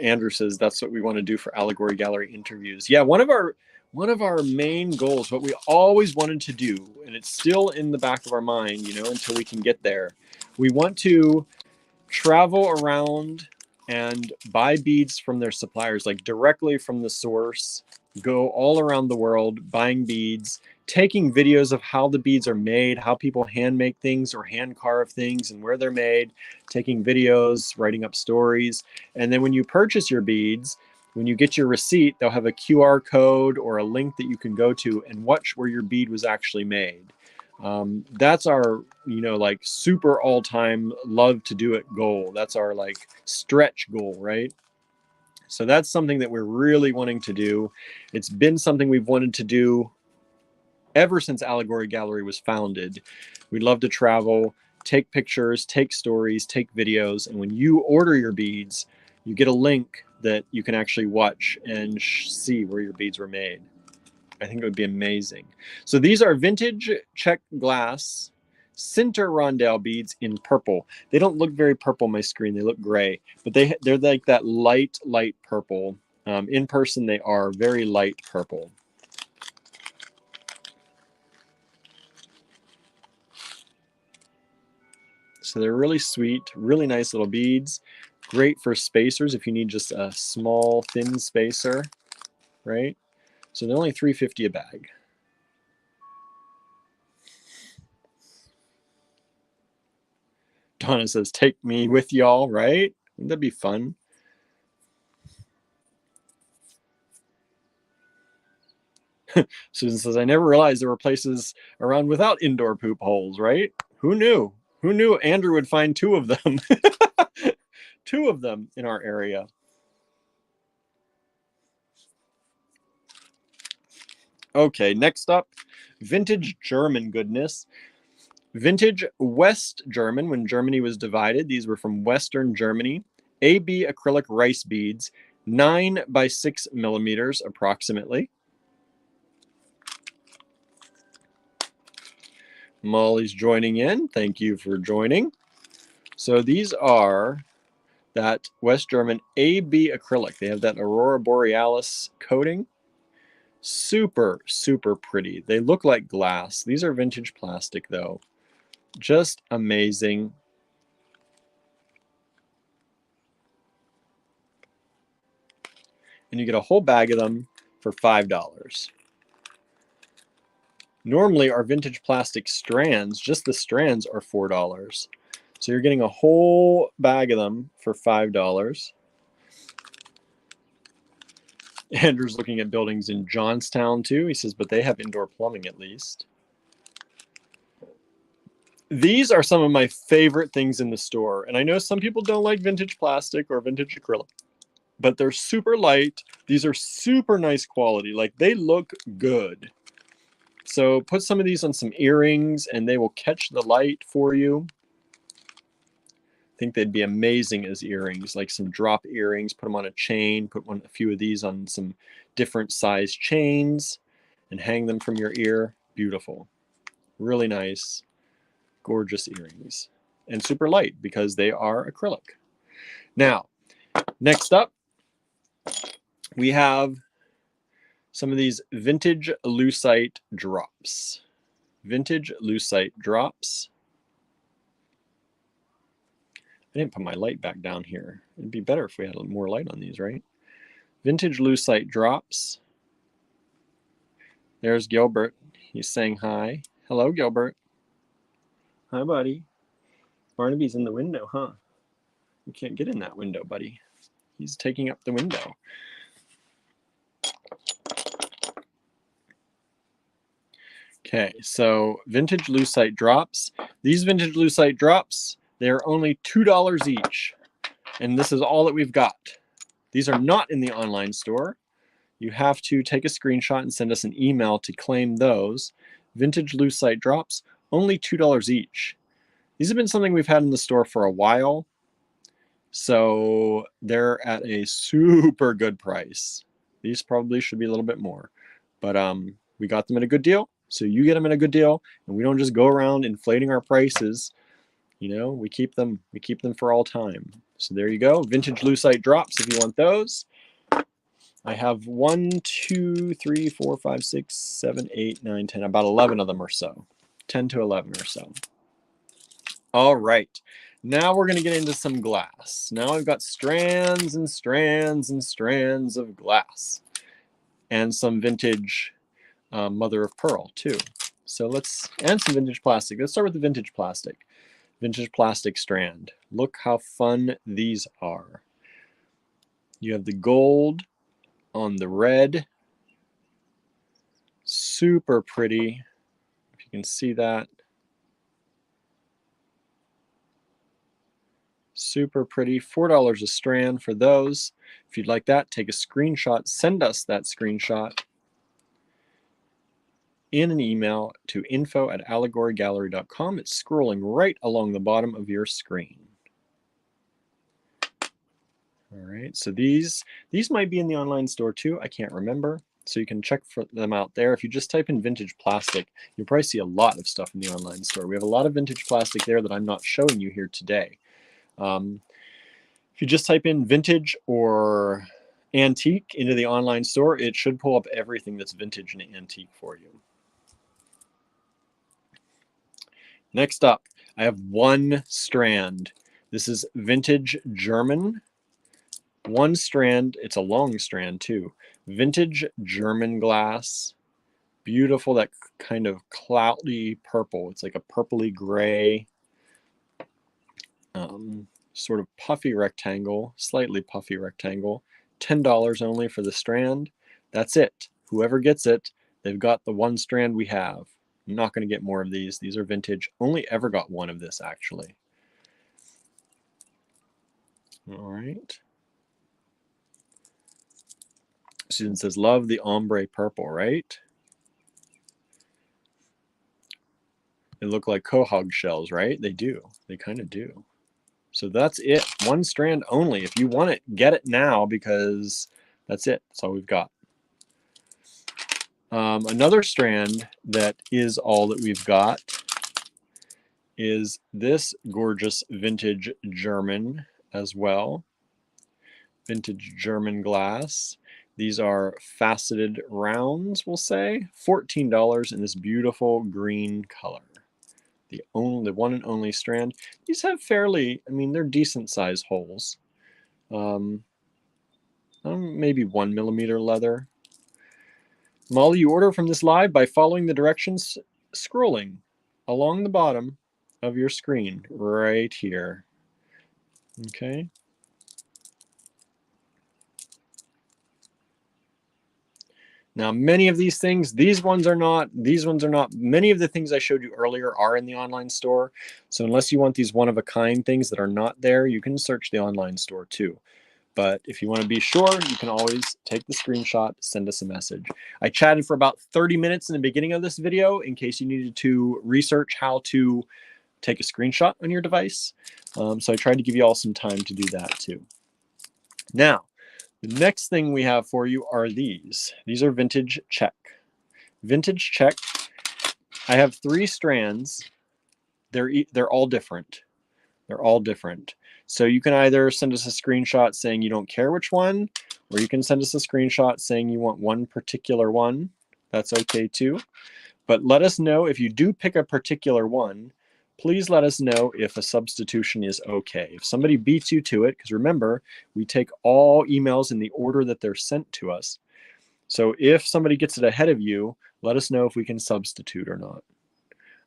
Andrew says, that's what we want to do for Allegory Gallery interviews. Yeah, one of our main goals, what we always wanted to do, and it's still in the back of our mind, you know, until we can get there. We want to travel around and buy beads from their suppliers, like directly from the source, go all around the world buying beads, taking videos of how the beads are made, how people hand make things or hand carve things and where they're made, taking videos, writing up stories. And then when you purchase your beads, when you get your receipt, they'll have a QR code or a link that you can go to and watch where your bead was actually made. That's our, you know, like super all-time love to do it goal. That's our like stretch goal, right? So that's something that we're really wanting to do. It's been something we've wanted to do ever since Allegory Gallery was founded. We'd love to travel, take pictures, take stories, take videos. And when you order your beads, you get a link that you can actually watch and see where your beads were made. I think it would be amazing. So these are vintage Czech glass center Rondelle beads in purple. They don't look very purple on my screen. They look gray, but they're like that light purple. In person, they are very light purple. So they're really sweet, really nice little beads. Great for spacers if you need just a small, thin spacer, right? So they're only $3.50 a bag. Donna says, take me with y'all, right? Wouldn't that be fun? Susan says, I never realized there were places around without indoor poop holes, right? Who knew? Who knew Andrew would find 2 of them? 2 of them in our area. Okay, next up, vintage German goodness. Vintage West German, when Germany was divided. These were from Western Germany. AB acrylic rice beads, 9 by 6 millimeters approximately. Molly's joining in. Thank you for joining. So these are that West German AB acrylic. They have that Aurora Borealis coating. Super, super pretty. They look like glass. These are vintage plastic though. Just amazing. And you get a whole bag of them for $5. Normally our vintage plastic strands, just the strands, are $4. So you're getting a whole bag of them for $5. Andrew's looking at buildings in Johnstown too. He says, but they have indoor plumbing at least. These are some of my favorite things in the store. And I know some people don't like vintage plastic or vintage acrylic, but they're super light. These are super nice quality. Like, they look good. So put some of these on some earrings and they will catch the light for you. I think they'd be amazing as earrings, like some drop earrings. Put them on a chain, put a few of these on some different size chains and hang them from your ear. Beautiful. Really nice, gorgeous earrings. And super light because they are acrylic. Now, next up, we have some of these vintage Lucite drops. Vintage Lucite drops. I didn't put my light back down here. It'd be better if we had more light on these, right? Vintage Lucite drops. There's Gilbert. He's saying hi. Hello, Gilbert. Hi, buddy. Barnaby's in the window, huh? You can't get in that window, buddy. He's taking up the window. Okay, so vintage Lucite drops. These vintage Lucite drops, they're only $2 each. And this is all that we've got. These are not in the online store. You have to take a screenshot and send us an email to claim those. Vintage Lucite drops, only $2 each. These have been something we've had in the store for a while. So they're at a super good price. These probably should be a little bit more. But we got them at a good deal. So you get them at a good deal. And we don't just go around inflating our prices. You know, we keep them for all time. So there you go. Vintage Lucite drops if you want those. I have 1, 2, 3, 4, 5, 6, 7, 8, 9, 10, about 11 of them or so. 10 to 11 or so. All right. Now we're going to get into some glass. Now I've got strands and strands and strands of glass. And some vintage mother of pearl too. So and some vintage plastic. Let's start with the vintage plastic. Vintage plastic strand. Look how fun these are. You have the gold on the red. Super pretty. If you can see that. Super pretty. $4 a strand for those. If you'd like that, take a screenshot. Send us that screenshot in an email to info@allegorygallery.com. It's scrolling right along the bottom of your screen. All right, so these might be in the online store too. I can't remember. So you can check for them out there. If you just type in vintage plastic, you'll probably see a lot of stuff in the online store. We have a lot of vintage plastic there that I'm not showing you here today. If you just type in vintage or antique into the online store, it should pull up everything that's vintage and antique for you. Next up, I have one strand. This is vintage German. One strand, it's a long strand too. Vintage German glass. Beautiful, that kind of cloudy purple. It's like a purpley gray, sort of puffy rectangle, slightly puffy rectangle. $10 only for the strand. That's it. Whoever gets it, they've got the one strand we have. I'm not going to get more of these. These are vintage. Only ever got one of this, actually. All right. Susan says, love the ombre purple, right? They look like quahog shells, right? They do. They kind of do. So that's it. One strand only. If you want it, get it now because that's it. That's all we've got. Another strand that is all that we've got is this gorgeous vintage German as well. Vintage German glass. These are faceted rounds, we'll say. $14 in this beautiful green color. The one and only strand. These have fairly, I mean, they're decent size holes. Maybe 1 millimeter leather. Molly, you order from this live by following the directions scrolling along the bottom of your screen right here. Okay. Now, many of these things, these ones are not. Many of the things I showed you earlier are in the online store. So unless you want these one-of-a-kind things that are not there, you can search the online store too. But if you want to be sure, you can always take the screenshot, send us a message. I chatted for about 30 minutes in the beginning of this video in case you needed to research how to take a screenshot on your device. So I tried to give you all some time to do that too. Now, the next thing we have for you are these. These are vintage Czech. Vintage Czech. I have 3 strands. They're all different. They're all different. So you can either send us a screenshot saying you don't care which one, or you can send us a screenshot saying you want one particular one. That's okay too. But let us know if you do pick a particular one. Please let us know if a substitution is okay. If somebody beats you to it, because remember, we take all emails in the order that they're sent to us. So if somebody gets it ahead of you, let us know if we can substitute or not.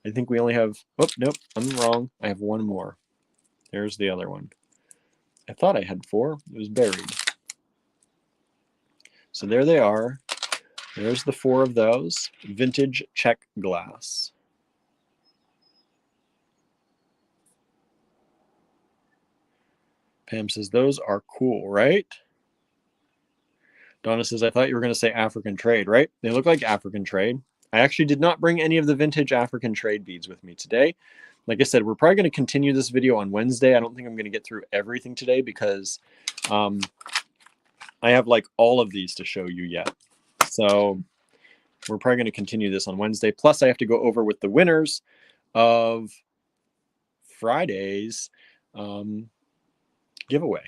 I think we only have, oh, nope, I'm wrong. I have 1 more. There's the other one. I thought I had 4. It was buried. So there they are. There's the 4 of those. Vintage Czech glass. Pam says, those are cool, right? Donna says, I thought you were going to say African trade, right? They look like African trade. I actually did not bring any of the vintage African trade beads with me today. Like I said, we're probably going to continue this video on Wednesday. I don't think I'm going to get through everything today because I have like all of these to show you yet. So we're probably going to continue this on Wednesday. Plus, I have to go over with the winners of Friday's giveaway.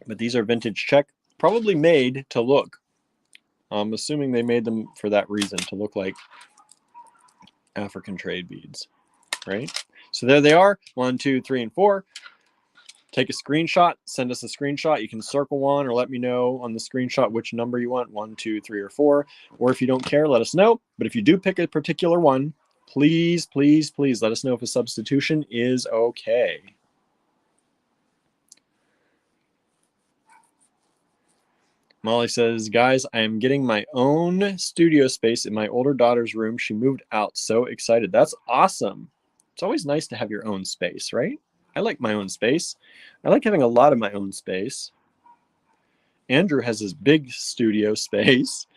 But these are vintage Czech, probably made to look. I'm assuming they made them for that reason, to look like African trade beads, right? So there they are, 1, 2, 3, and 4. Take a screenshot, send us a screenshot. You can circle one or let me know on the screenshot which number you want, 1, 2, 3, or 4. Or if you don't care, let us know. But if you do pick a particular one, please, please, please let us know if a substitution is okay. Molly says, guys, I am getting my own studio space in my older daughter's room. She moved out. So excited. That's awesome. It's always nice to have your own space, right? I like my own space. I like having a lot of my own space. Andrew has his big studio space.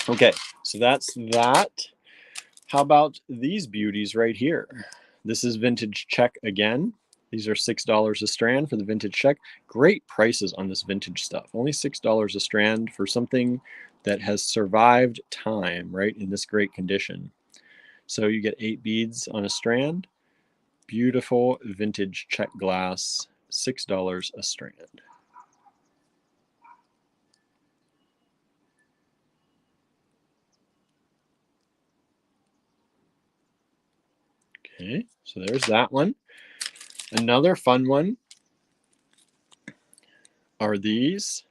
Okay, so that's that. How about these beauties right here? This is vintage Czech again. These are $6 a strand for the vintage Czech. Great prices on this vintage stuff. Only $6 a strand for something that has survived time, right, in this great condition. So you get 8 beads on a strand. Beautiful vintage Czech glass, $6 a strand. Okay, so there's that one. Another fun one are these.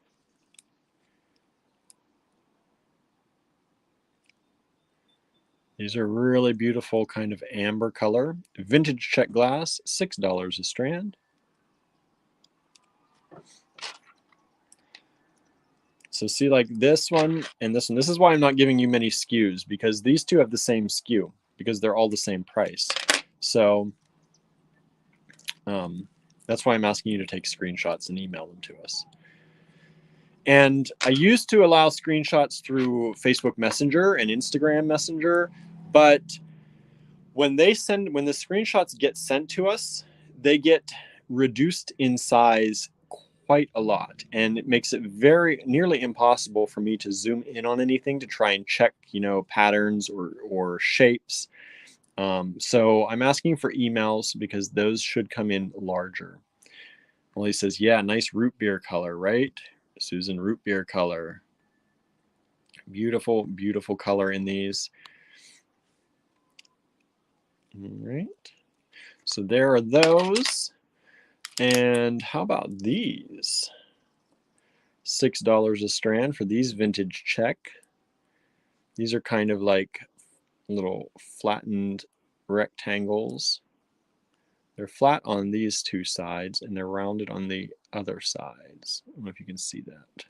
These are really beautiful, kind of amber color. Vintage Czech glass, $6 a strand. So see, like this one and this one. This is why I'm not giving you many SKUs, because these two have the same SKU, because they're all the same price. So that's why I'm asking you to take screenshots and email them to us. And I used to allow screenshots through Facebook Messenger and Instagram Messenger, but when the screenshots get sent to us, they get reduced in size quite a lot, and it makes it nearly impossible for me to zoom in on anything to try and check, patterns or shapes. So I'm asking for emails because those should come in larger. Well, he says, yeah, nice root beer color, right? Susan, root beer color. Beautiful, beautiful color in these. All right. So there are those. And how about these? $6 a strand for these vintage Czech. These are kind of like little flattened rectangles. They're flat on these two sides and they're rounded on the other sides. I don't know if you can see that.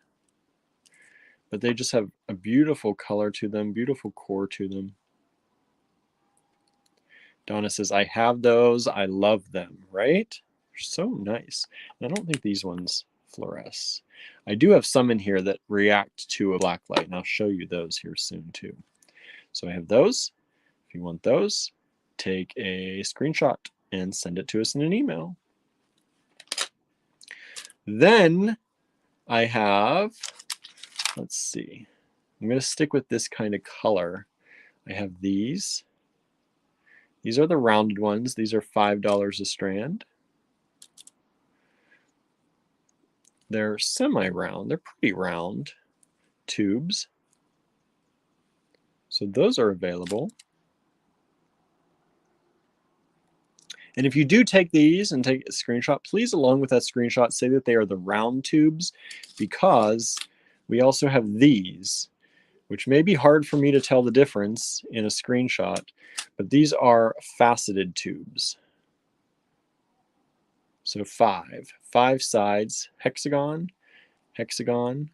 But they just have a beautiful color to them, beautiful core to them. Donna says, I have those. I love them, right? They're so nice. And I don't think these ones fluoresce. I do have some in here that react to a black light, and I'll show you those here soon too. So I have those. If you want those, take a screenshot and send it to us in an email. Then I have, let's see, I'm going to stick with this kind of color. I have these. These are the rounded ones. These are $5 a strand. They're semi-round. They're pretty round tubes. So those are available. And if you do take these and take a screenshot, please, along with that screenshot, say that they are the round tubes, because we also have these, which may be hard for me to tell the difference in a screenshot, but these are faceted tubes. So five sides, hexagon, hexagon.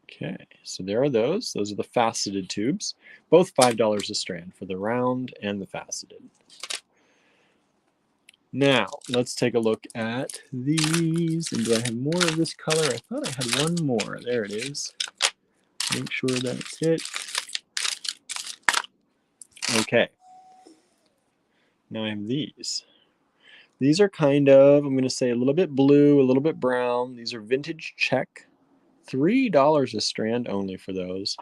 Okay, so there are those. Those are the faceted tubes, both $5 a strand for the round and the faceted. Now, let's take a look at these. And do I have more of this color? I thought I had one more. There it is. Make sure that's it. Okay. Now I have these. These are kind of, I'm going to say, a little bit blue, a little bit brown. These are vintage Czech. $3 a strand only for those.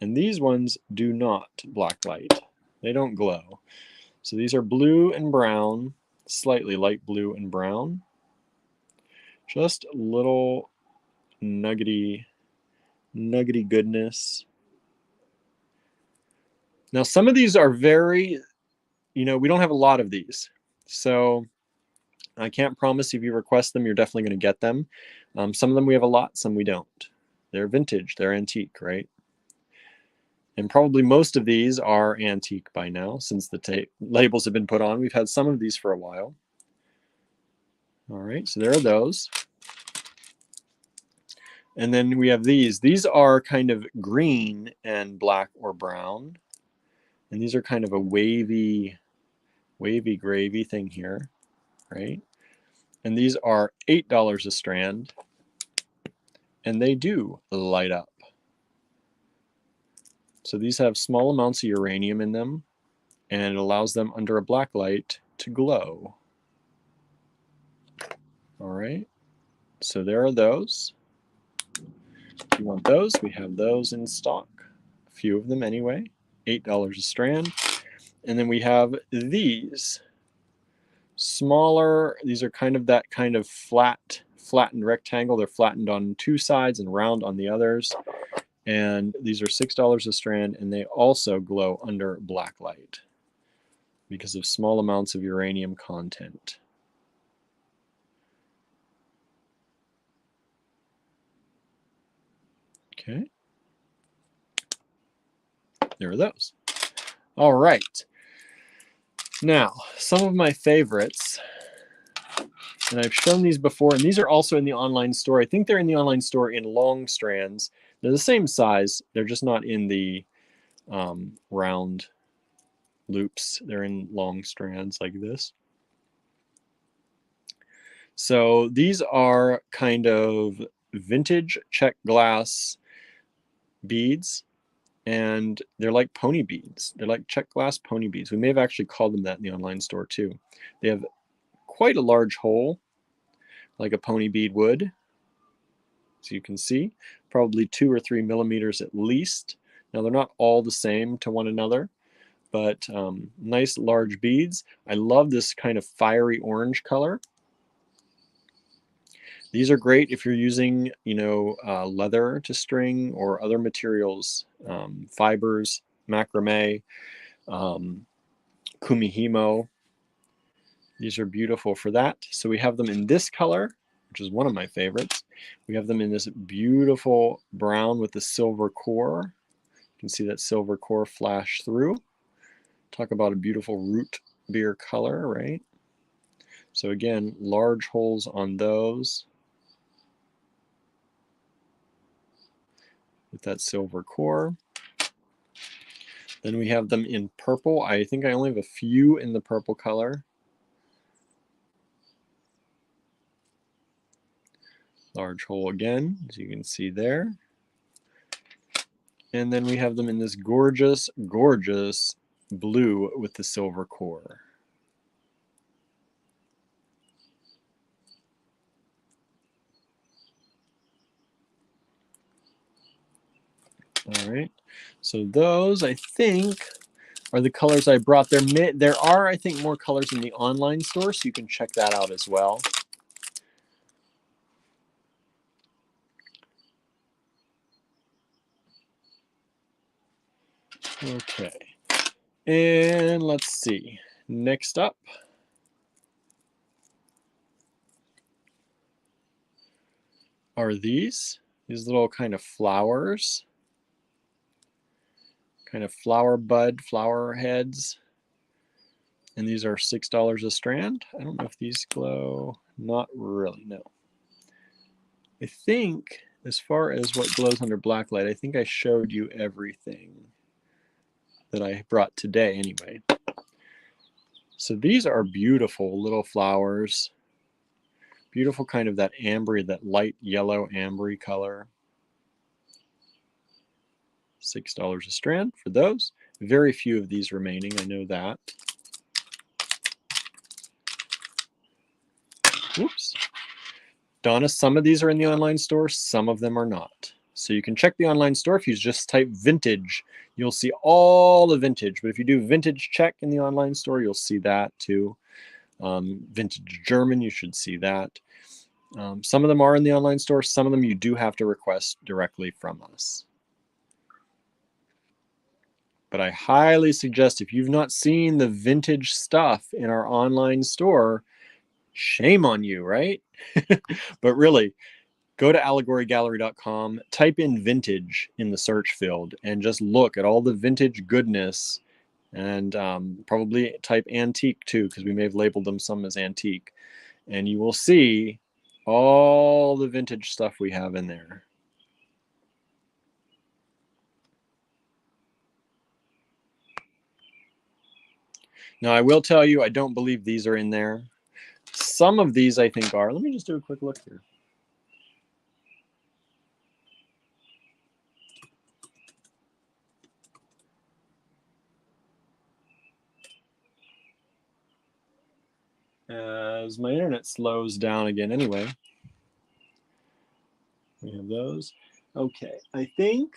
And these ones do not blacklight. They don't glow. So these are blue and brown, slightly light blue and brown. Just little nuggety goodness. Now some of these are very, we don't have a lot of these. So I can't promise if you request them, you're definitely going to get them. Some of them we have a lot, some we don't. They're vintage, they're antique, right? And probably most of these are antique by now, since the labels have been put on. We've had some of these for a while. All right, so there are those. And then we have these. These are kind of green and black or brown. And these are kind of a wavy gravy thing here, right? And these are $8 a strand. And they do light up. So these have small amounts of uranium in them, and it allows them under a black light to glow. All right, so there are those. If you want those, we have those in stock. A few of them anyway, $8 a strand. And then we have these smaller, these are kind of that kind of flattened rectangle. They're flattened on two sides and round on the others. And these are $6 a strand, and they also glow under black light because of small amounts of uranium content. Okay. There are those. All right. Now, some of my favorites, and I've shown these before, and these are also in the online store. I think they're in the online store in long strands. They're the same size. They're just not in the round loops. They're in long strands like this. So these are kind of vintage Czech glass beads. and they're like pony beads. They're like Czech glass pony beads. We may have actually called them that in the online store too. They have quite a large hole, like a pony bead would, as you can see, probably 2 or 3 millimeters at least. Now they're not all the same to one another, but nice large beads. I love this kind of fiery orange color. These are great if you're using, leather to string or other materials, fibers, macrame, kumihimo. These are beautiful for that. So we have them in this color, which is one of my favorites. We have them in this beautiful brown with the silver core. You can see that silver core flash through. Talk about a beautiful root beer color, right? So again, large holes on those with that silver core. Then we have them in purple. I think I only have a few in the purple color. Large hole again, as you can see there. And then we have them in this gorgeous, gorgeous blue with the silver core. All right, so those I think are the colors I brought. There are, I think, more colors in the online store, so you can check that out as well. Okay, and let's see. Next up are these little kind of flowers, kind of flower bud, flower heads. And these are $6 a strand. I don't know if these glow. Not really, no. I think as far as what glows under black light, I think I showed you everything that I brought today anyway. So these are beautiful little flowers. Beautiful kind of that ambery, that light yellow ambery color. $6 a strand for those. Very few of these remaining, I know that. Whoops. Donna, some of these are in the online store, some of them are not. So you can check the online store. If you just type vintage, you'll see all the vintage. But if you do vintage Czech in the online store, you'll see that too. Vintage German, you should see that. Some of them are in the online store. Some of them you do have to request directly from us. But I highly suggest, if you've not seen the vintage stuff in our online store, shame on you, right? But really, go to allegorygallery.com, type in vintage in the search field, and just look at all the vintage goodness. And probably type antique too, because we may have labeled them some as antique. And you will see all the vintage stuff we have in there. Now, I will tell you, I don't believe these are in there. Some of these I think are. Let me just do a quick look here. As my internet slows down again anyway. We have those. Okay, I think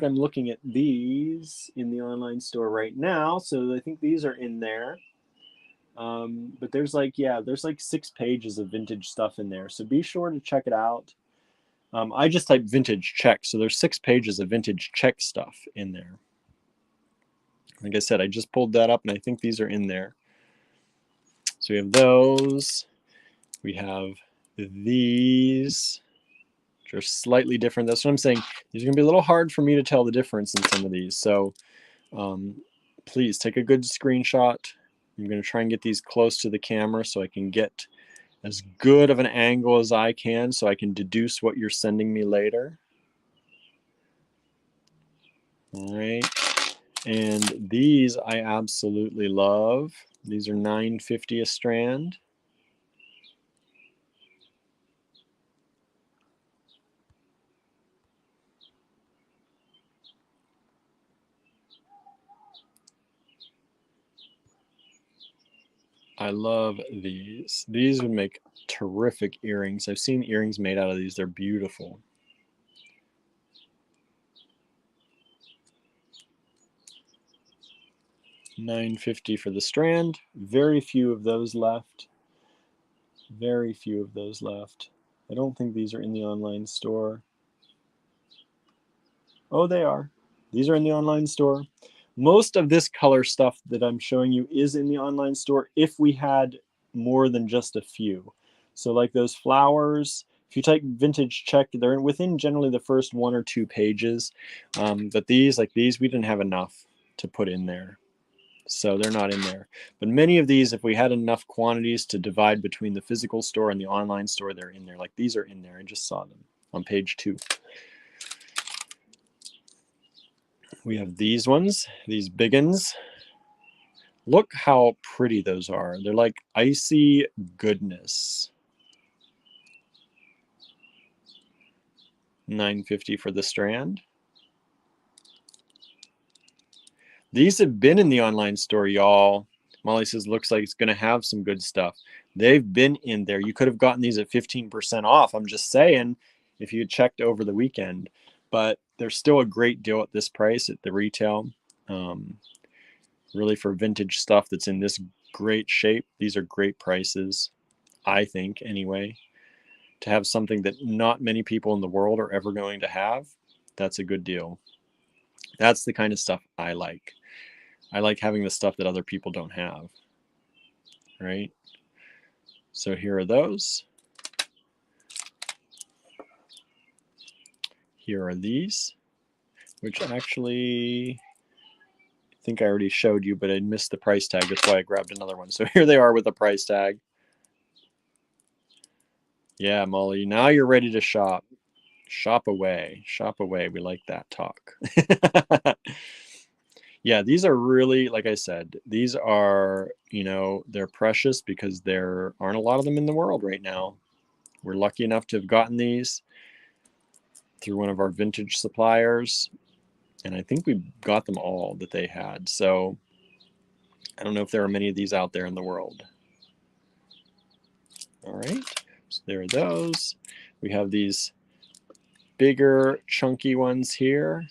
I'm looking at these in the online store right now. So I think these are in there. But there's like 6 pages of vintage stuff in there. So be sure to check it out. I just typed vintage Czech. So there's 6 pages of vintage Czech stuff in there. Like I said, I just pulled that up and I think these are in there. So we have those. We have these, which are slightly different. That's what I'm saying. These are going to be a little hard for me to tell the difference in some of these. So please take a good screenshot. I'm going to try and get these close to the camera so I can get as good of an angle as I can so I can deduce what you're sending me later. All right. And these I absolutely love. These are $9.50 a strand. I love these. These would make terrific earrings. I've seen earrings made out of these. They're beautiful. $9.50 for the strand. Very few of those left. Very few of those left. I don't think these are in the online store. Oh, they are. These are in the online store. Most of this color stuff that I'm showing you is in the online store if we had more than just a few. So like those flowers, if you type vintage Czech, they're within generally the first 1 or 2 pages. But these, like these, we didn't have enough to put in there. So they're not in there. But many of these, if we had enough quantities to divide between the physical store and the online store, they're in there. Like these are in there. I just saw them on page 2. We have these ones, these big ones. Look how pretty those are. They're like icy goodness. $9.50 for the strand. These have been in the online store, y'all. Molly says, looks like it's going to have some good stuff. They've been in there. You could have gotten these at 15% off. I'm just saying, if you had checked over the weekend. But they're still a great deal at this price at the retail. Really for vintage stuff that's in this great shape. These are great prices, I think, anyway. To have something that not many people in the world are ever going to have, that's a good deal. That's the kind of stuff I like. I like having the stuff that other people don't have, right? So here are those. Here are these, which actually I think I already showed you, but I missed the price tag. That's why I grabbed another one. So here they are with the price tag. Yeah, Molly, now you're ready to shop. Shop away. Shop away. We like that talk. Yeah, these are really, like I said, these are, you know, they're precious because there aren't a lot of them in the world right now. We're lucky enough to have gotten these through one of our vintage suppliers. And I think we got them all that they had. So I don't know if there are many of these out there in the world. All right, so there are those. We have these bigger, chunky ones here.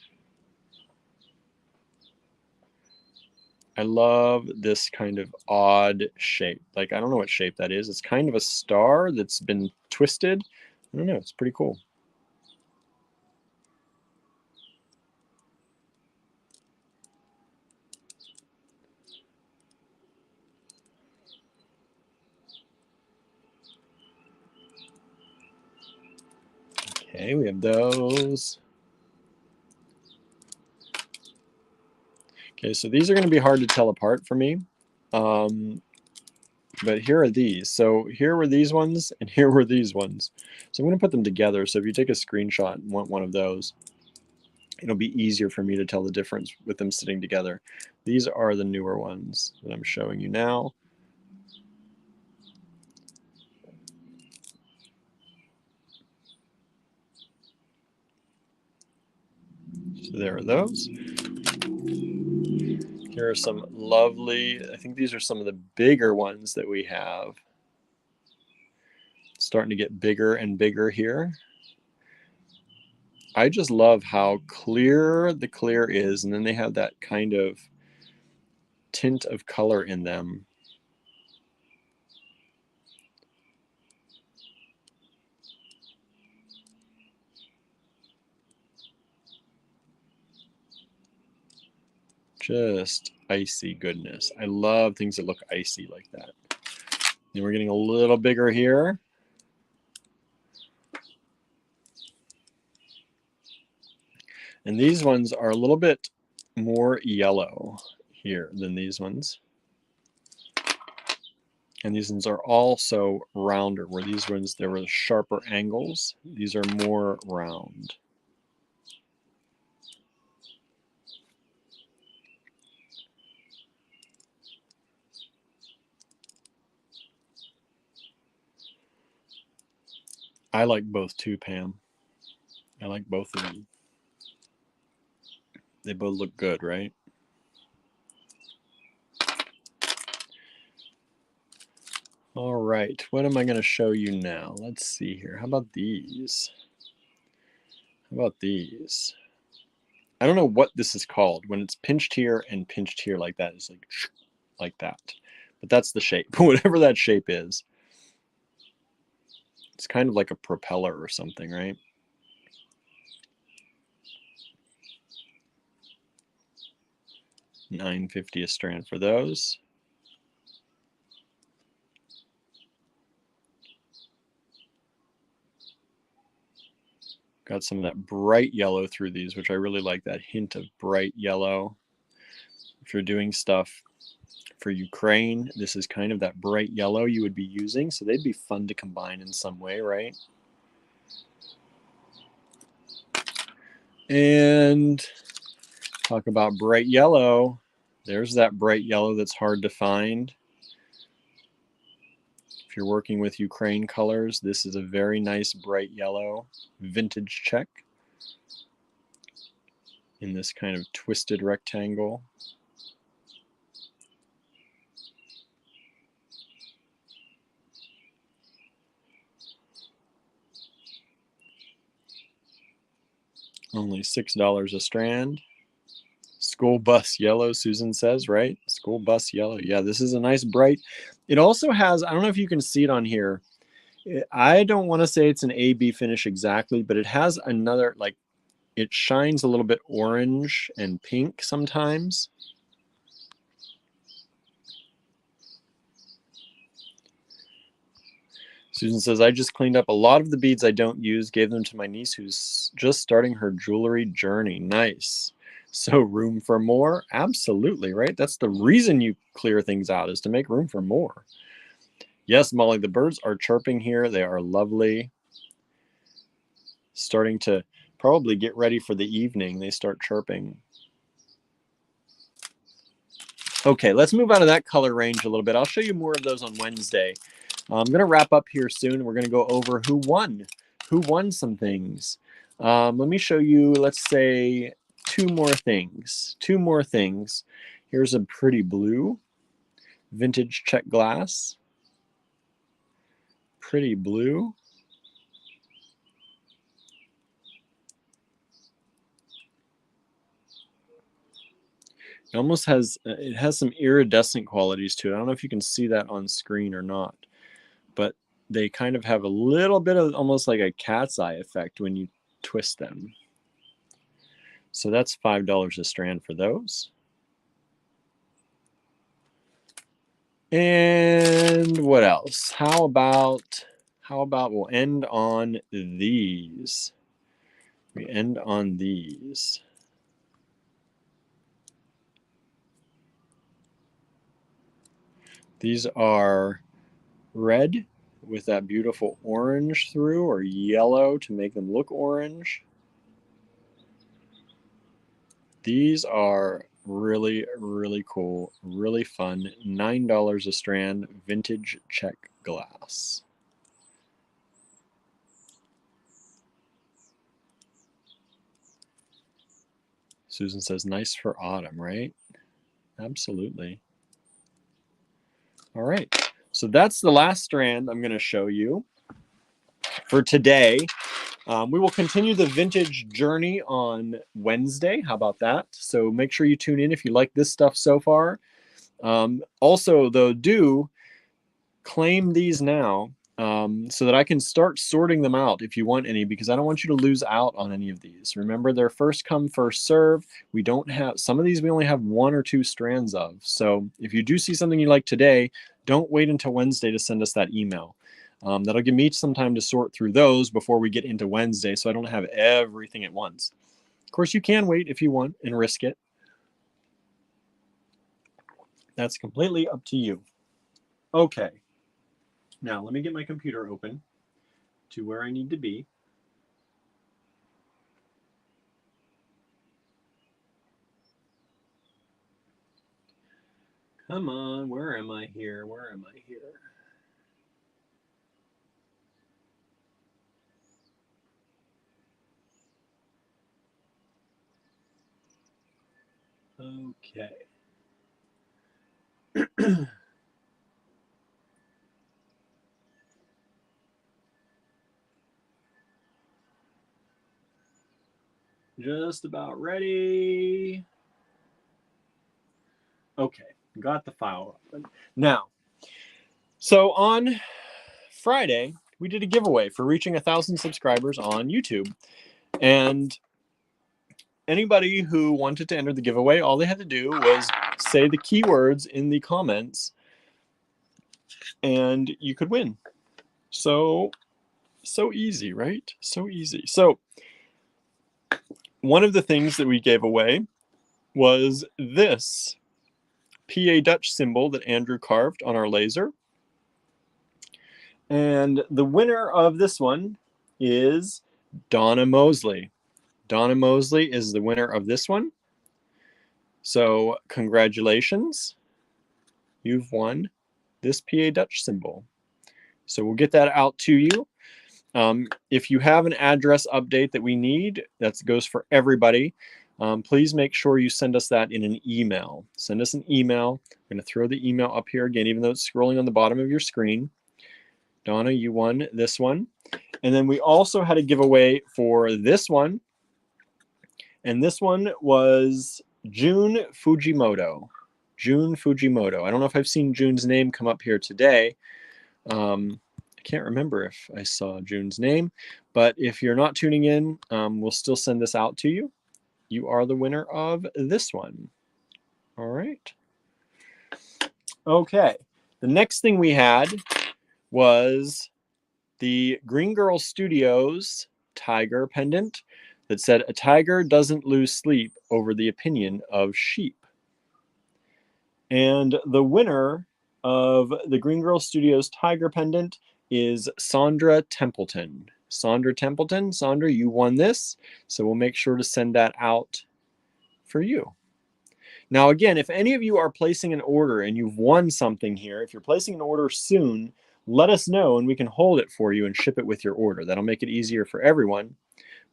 I love this kind of odd shape. Like, I don't know what shape that is. It's kind of a star that's been twisted. I don't know. It's pretty cool. Okay, we have those. Okay, so these are going to be hard to tell apart for me. But here are these. So here were these ones, and here were these ones. So I'm going to put them together. So if you take a screenshot and want one of those, it'll be easier for me to tell the difference with them sitting together. These are the newer ones that I'm showing you now. So there are those. Here are some lovely, I think these are some of the bigger ones that we have. Starting to get bigger and bigger here. I just love how clear the clear is, and then they have that kind of tint of color in them. Just icy goodness. I love things that look icy like that. And we're getting a little bigger here. And these ones are a little bit more yellow here than these ones. And these ones are also rounder, where these ones, there were sharper angles. These are more round. I like both too, Pam. I like both of them. They both look good, right? All right, what am I going to show you now? Let's see here. How about these? How about these? I don't know what this is called when it's pinched here and pinched here like that. It's like that. But that's the shape, whatever that shape is. It's kind of like a propeller or something, right? $9.50 a strand for those. Got some of that bright yellow through these, which I really like, that hint of bright yellow. If you're doing stuff for Ukraine, this is kind of that bright yellow you would be using, so they'd be fun to combine in some way, right? And talk about bright yellow. There's that bright yellow that's hard to find. If you're working with Ukraine colors, this is a very nice bright yellow, vintage Czech in this kind of twisted rectangle. Only $6 a strand. School bus yellow, Susan says, right? School bus yellow. Yeah, this is a nice bright. It also has, I don't know if you can see it on here. I don't want to say it's an AB finish exactly, but it has another, like, it shines a little bit orange and pink sometimes. Susan says, I just cleaned up a lot of the beads I don't use, gave them to my niece who's just starting her jewelry journey. Nice. So room for more? Absolutely, right? That's the reason you clear things out, is to make room for more. Yes, Molly, the birds are chirping here. They are lovely. Starting to probably get ready for the evening. They start chirping. Okay, let's move out of that color range a little bit. I'll show you more of those on Wednesday. I'm going to wrap up here soon. We're going to go over who won some things. Let me show you, let's say, two more things. Here's a pretty blue vintage Czech glass. Pretty blue. It almost has, it has some iridescent qualities to it. I don't know if you can see that on screen or not, but they kind of have a little bit of almost like a cat's eye effect when you twist them. So that's $5 a strand for those. And what else? How about we'll end on these. We end on these. These are red with that beautiful orange through, or yellow to make them look orange. These are really, really cool, really fun. $9 a strand, vintage Czech glass. Susan says, nice for autumn, right? Absolutely. All right, so that's the last strand I'm going to show you for today. We will continue the vintage journey on Wednesday. How about that? So make sure you tune in if you like this stuff so far. Also, though, do claim these now so that I can start sorting them out if you want any, because I don't want you to lose out on any of these. Remember, they're first come, first serve. We don't have, some of these we only have 1 or 2 strands of. So if you do see something you like today, don't wait until Wednesday to send us that email. That'll give me some time to sort through those before we get into Wednesday, so I don't have everything at once. Of course, you can wait if you want and risk it. That's completely up to you. Okay. Now, let me get my computer open to where I need to be. Come on, where am I here? Where am I here? Okay. Just about ready. Okay, got the file open. Now, so on Friday, we did a giveaway for reaching 1,000 subscribers on YouTube. And anybody who wanted to enter the giveaway, all they had to do was say the keywords in the comments and you could win. So easy, right? So easy. So one of the things that we gave away was this PA Dutch symbol that Andrew carved on our laser. And the winner of this one is Donna Mosley. Donna Mosley is the winner of this one. So congratulations. You've won this PA Dutch symbol. So we'll get that out to you. If you have an address update that we need, that goes for everybody. Please make sure you send us that in an email. Send us an email. I'm going to throw the email up here again, even though it's scrolling on the bottom of your screen. Donna, you won this one. And then we also had a giveaway for this one. And this one was June Fujimoto. June Fujimoto. I don't know if I've seen June's name come up here today. I can't remember if I saw June's name, but if you're not tuning in, we'll still send this out to you. You are the winner of this one. All right. Okay. The next thing we had was the Green Girl Studios tiger pendant that said, "A tiger doesn't lose sleep over the opinion of sheep." And the winner of the Green Girl Studios tiger pendant is Sandra Templeton. Sandra Templeton, Sandra, you won this. So we'll make sure to send that out for you. Now, again, if any of you are placing an order and you've won something here, if you're placing an order soon, let us know and we can hold it for you and ship it with your order. That'll make it easier for everyone.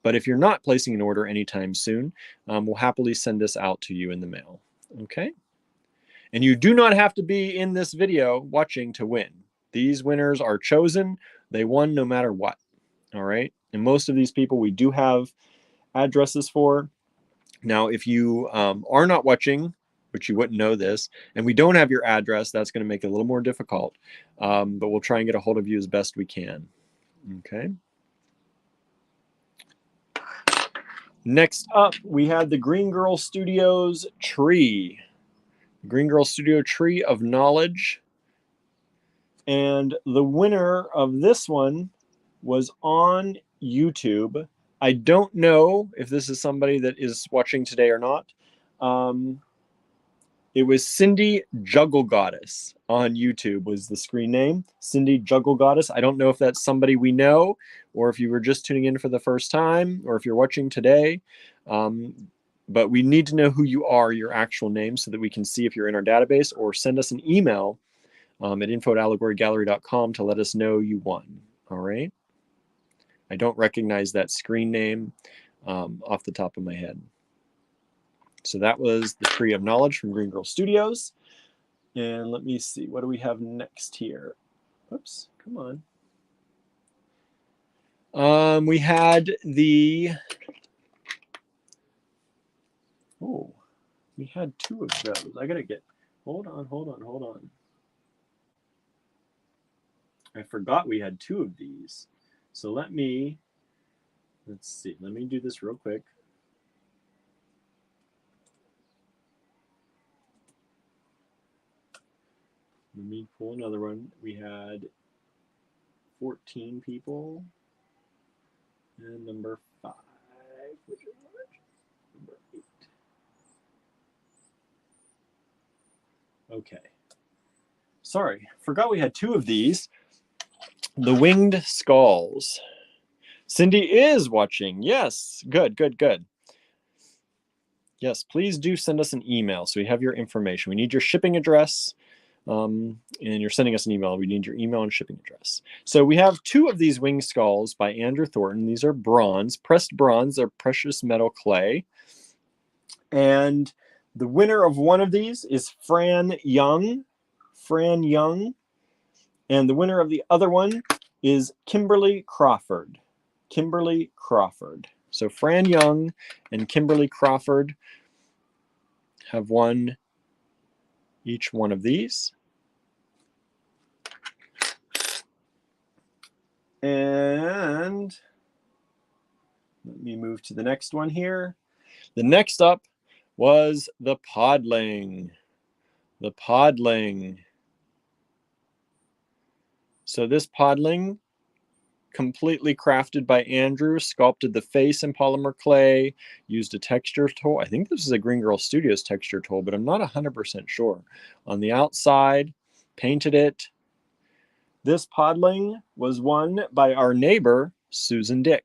But if you're not placing an order anytime soon, we'll happily send this out to you in the mail. Okay? And you do not have to be in this video watching to win. These winners are chosen. They won no matter what. All right? And most of these people we do have addresses for. Now, if you are not watching, which you wouldn't know this, and we don't have your address, that's going to make it a little more difficult. But we'll try and get a hold of you as best we can. Okay? Next up, we had the Green Girl Studios tree. Green Girl Studio Tree of Knowledge. And the winner of this one was on YouTube. I don't know if this is somebody that is watching today or not. It was Cindy Juggle Goddess on YouTube was the screen name. Cindy Juggle Goddess. I don't know if that's somebody we know or if you were just tuning in for the first time or if you're watching today. But we need to know who you are, your actual name, so that we can see if you're in our database, or send us an email at info@allegorygallery.com to let us know you won. All right. I don't recognize that screen name off the top of my head. So that was the Tree of Knowledge from Green Girl Studios. And let me see, what do we have next here? Oops, come on. We had the, oh, we had two of those. I gotta get, hold on. I forgot we had two of these. So let's see, let me do this real quick. Let me pull another one. We had 14 people. And number 5, which is number 8. Okay. Sorry, forgot we had two of these. The Winged Skulls. Cindy is watching. Yes, good. Yes, please do send us an email so we have your information. We need your shipping address. And you're sending us an email. We need your email and shipping address. So we have two of these Winged Skulls by Andrew Thornton. These are bronze, pressed bronze. They're precious metal clay. And the winner of one of these is Fran Young. And the winner of the other one is Kimberly Crawford. So Fran Young and Kimberly Crawford have won each one of these. And let me move to the next one here. The next up was the Podling. The Podling. So this Podling, completely crafted by Andrew, sculpted the face in polymer clay, used a texture tool. I think this is a Green Girl Studios texture tool, but I'm not 100% sure. On the outside, painted it. This Podling was won by our neighbor, Susan Dick.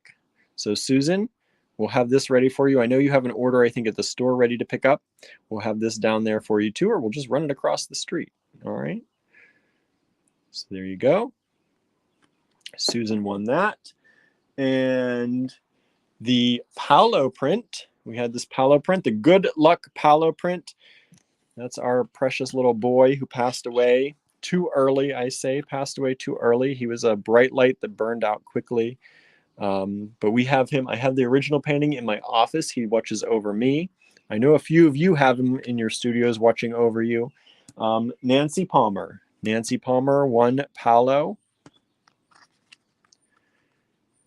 So Susan, we'll have this ready for you. I know you have an order, I think, at the store ready to pick up. We'll have this down there for you too, or we'll just run it across the street. All right. So there you go. Susan won that. And the Paolo print, we had this Paolo print, the Good Luck Paolo print. That's our precious little boy who passed away too early, I say, passed away too early. He was a bright light that burned out quickly. But we have him. I have the original painting in my office. He watches over me. I know a few of you have him in your studios watching over you. Nancy Palmer. Nancy Palmer won Paolo.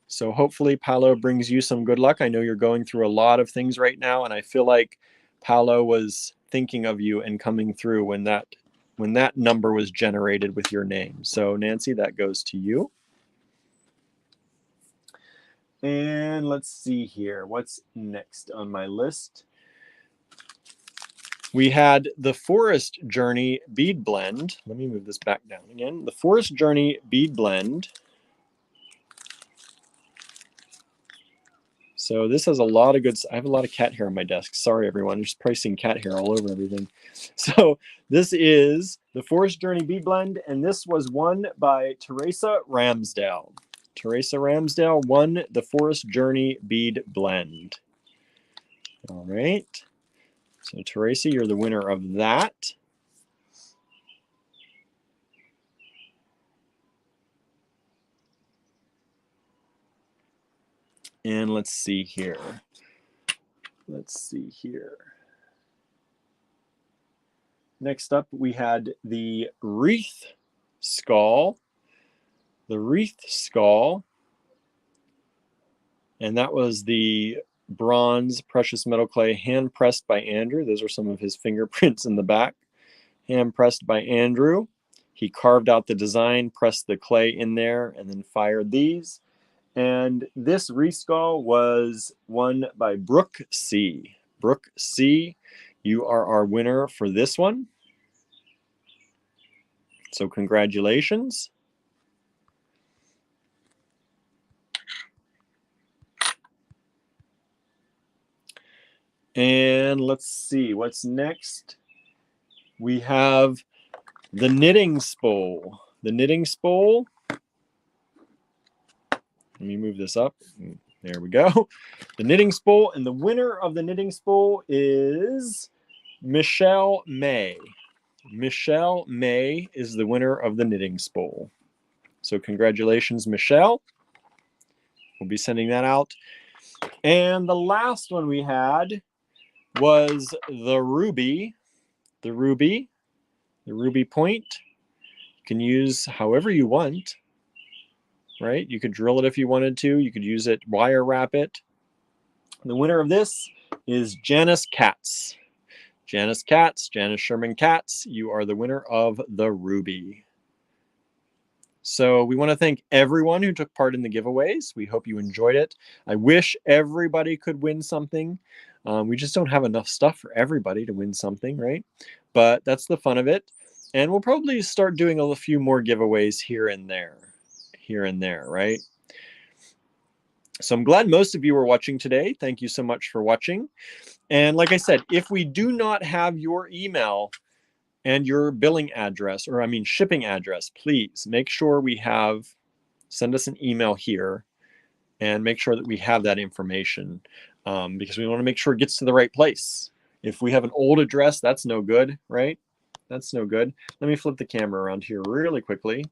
So hopefully Paolo brings you some good luck. I know you're going through a lot of things right now, and I feel like Paolo was thinking of you and coming through when that number was generated with your name. So Nancy, that goes to you. And let's see here. What's next on my list? We had the Forest Journey Bead Blend. Let me move this back down again. The Forest Journey Bead Blend. So this has a lot of good, I have a lot of cat hair on my desk. Sorry, everyone. There's probably seeing cat hair all over everything. So this is the Forest Journey Bead Blend, and this was won by Teresa Ramsdale. Teresa Ramsdale won the Forest Journey Bead Blend. All right. So Teresa, you're the winner of that. And let's see here. Let's see here. Next up, we had the Wreath Skull. The Wreath Skull. And that was the bronze precious metal clay hand pressed by Andrew. Those are some of his fingerprints in the back. Hand pressed by Andrew. He carved out the design, pressed the clay in there, and then fired these. And this Wreath Skull was won by Brooke C. Brooke C, you are our winner for this one. So congratulations. And let's see, what's next? We have the Knitting Spool. The Knitting Spool. Let me move this up. There we go. The Knitting Spool. And the winner of the Knitting Spool is Michelle May. Michelle May is the winner of the Knitting Spool. So congratulations, Michelle. We'll be sending that out. And the last one we had was the Ruby. The Ruby. The Ruby point. You can use however you want. Right? You could drill it if you wanted to. You could use it, wire wrap it. The winner of this is Janice Katz. Janice Katz, Janice Sherman Katz, you are the winner of the Ruby. So we want to thank everyone who took part in the giveaways. We hope you enjoyed it. I wish everybody could win something. We just don't have enough stuff for everybody to win something, right? But that's the fun of it. And we'll probably start doing a few more giveaways here and there. Right? So I'm glad most of you are watching today. Thank you so much for watching. And like I said, if we do not have your email and your billing address, or I mean shipping address, please make sure send us an email here and make sure that we have that information because we want to make sure it gets to the right place. If we have an old address, that's no good, right? That's no good. Let me flip the camera around here really quickly.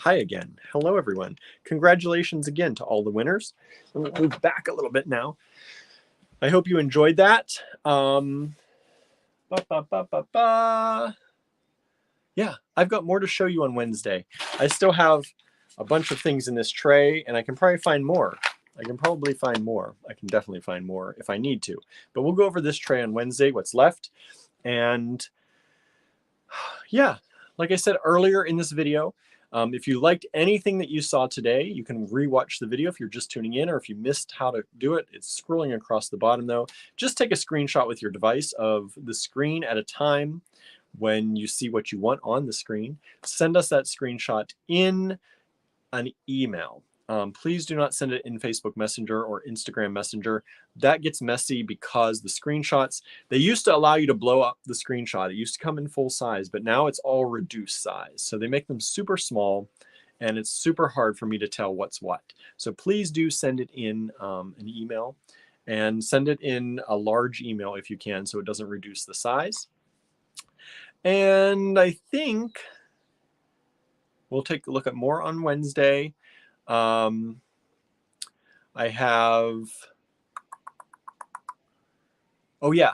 Hi again. Hello, everyone. Congratulations again to all the winners. Let me move back a little bit now. I hope you enjoyed that. Yeah, I've got more to show you on Wednesday. I still have a bunch of things in this tray, and I can probably find more. I can definitely find more if I need to. But we'll go over this tray on Wednesday, what's left. And yeah, like I said earlier in this video, if you liked anything that you saw today, you can rewatch the video if you're just tuning in, or if you missed how to do it, it's scrolling across the bottom though. Just take a screenshot with your device of the screen at a time when you see what you want on the screen. Send us that screenshot in an email. Please do not send it in Facebook Messenger or Instagram Messenger. That gets messy because the screenshots, they used to allow you to blow up the screenshot. It used to come in full size, but now it's all reduced size. So they make them super small, and it's super hard for me to tell what's what. So please do send it in an email, and send it in a large email if you can, so it doesn't reduce the size. And I think we'll take a look at more on Wednesday. I have, oh yeah,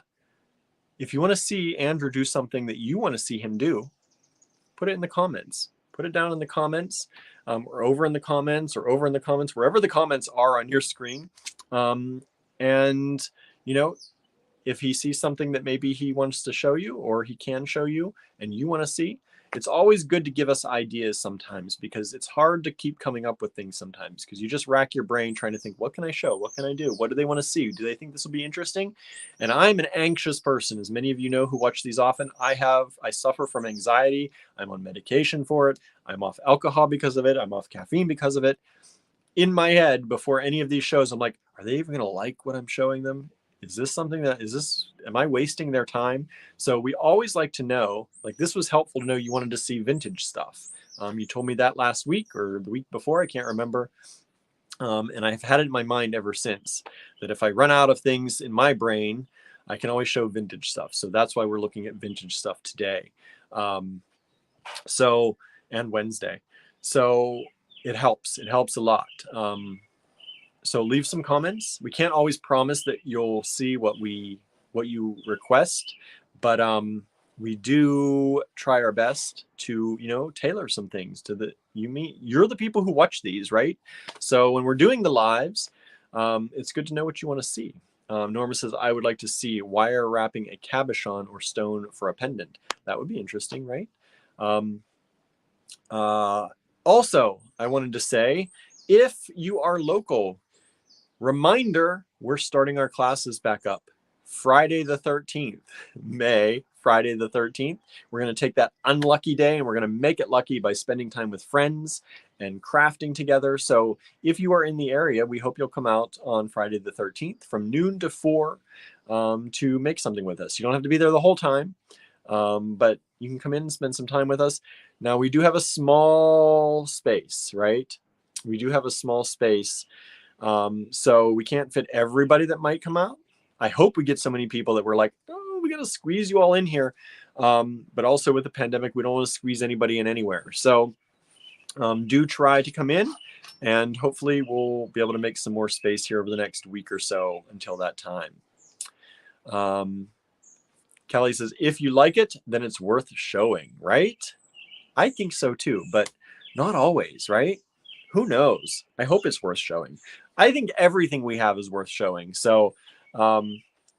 if you want to see Andrew do something that you want to see him do, put it in the comments. Put it down in the comments, or over in the comments, or over in the comments, wherever the comments are on your screen. And, you know, if he sees something that maybe he wants to show you, or he can show you, and you want to see, it's always good to give us ideas sometimes, because it's hard to keep coming up with things sometimes, because you just rack your brain trying to think, what can I show? What can I do? What do they want to see? Do they think this will be interesting? And I'm an anxious person, as many of you know who watch these often. I suffer from anxiety. I'm on medication for it. I'm off alcohol because of it. I'm off caffeine because of it. In my head, before any of these shows, I'm like, are they even going to like what I'm showing them? Is this something that, am I wasting their time? So we always like to know, like, this was helpful to know you wanted to see vintage stuff. You told me that last week or the week before, I can't remember. And I've had it in my mind ever since, that if I run out of things in my brain, I can always show vintage stuff. So that's why we're looking at vintage stuff today. And Wednesday. So it helps a lot. So leave some comments. We can't always promise that you'll see what you request, but we do try our best to, you know, tailor some things to you're the people who watch these, right? So when we're doing the lives, it's good to know what you want to see. Norma says, I would like to see wire wrapping a cabochon or stone for a pendant. That would be interesting, right? Also, I wanted to say, if you are local, reminder, we're starting our classes back up Friday the 13th, Friday the 13th. We're going to take that unlucky day and we're going to make it lucky by spending time with friends and crafting together. So if you are in the area, we hope you'll come out on Friday the 13th from noon to 4 to make something with us. You don't have to be there the whole time, but you can come in and spend some time with us. Now, we do have a small space, right? We do have a small space. So we can't fit everybody that might come out. I hope we get so many people that we're like, oh, we got to squeeze you all in here. But also with the pandemic, we don't want to squeeze anybody in anywhere. So do try to come in, and hopefully we'll be able to make some more space here over the next week or so until that time. Kelly says, if you like it, then it's worth showing, right? I think so too, but not always, right? Who knows? I hope it's worth showing. I think everything we have is worth showing. So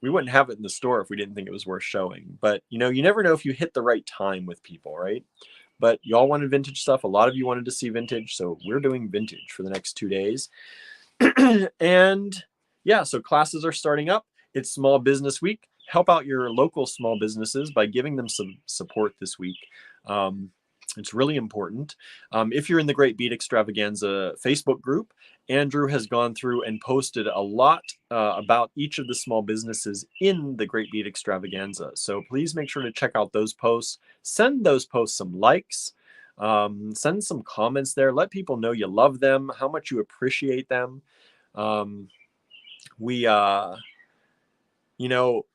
we wouldn't have it in the store if we didn't think it was worth showing. But, you know, you never know if you hit the right time with people, right? But y'all wanted vintage stuff. A lot of you wanted to see vintage. So we're doing vintage for the next 2 days. And yeah, so classes are starting up. It's Small Business Week. Help out your local small businesses by giving them some support this week. It's really important. If you're in the Great Bead Extravaganza Facebook group, Andrew has gone through and posted a lot about each of the small businesses in the Great Bead Extravaganza. So please make sure to check out those posts. Send those posts some likes. Send some comments there. Let people know you love them, how much you appreciate them. You know,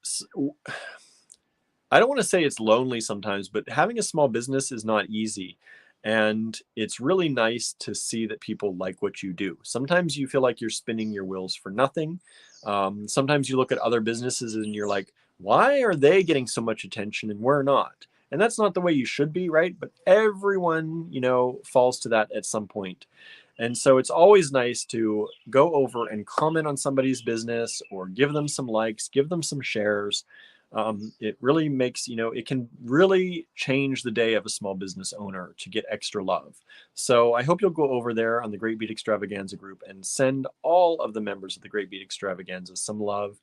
I don't want to say it's lonely sometimes, but having a small business is not easy. And it's really nice to see that people like what you do. Sometimes you feel like you're spinning your wheels for nothing. Sometimes you look at other businesses and you're like, why are they getting so much attention and we're not? And that's not the way you should be, right? But everyone, you know, falls to that at some point. And so it's always nice to go over and comment on somebody's business or give them some likes, give them some shares. It really makes, you know, it can really change the day of a small business owner to get extra love. So I hope you'll go over there on the Great Bead Extravaganza group and send all of the members of the Great Bead Extravaganza some love.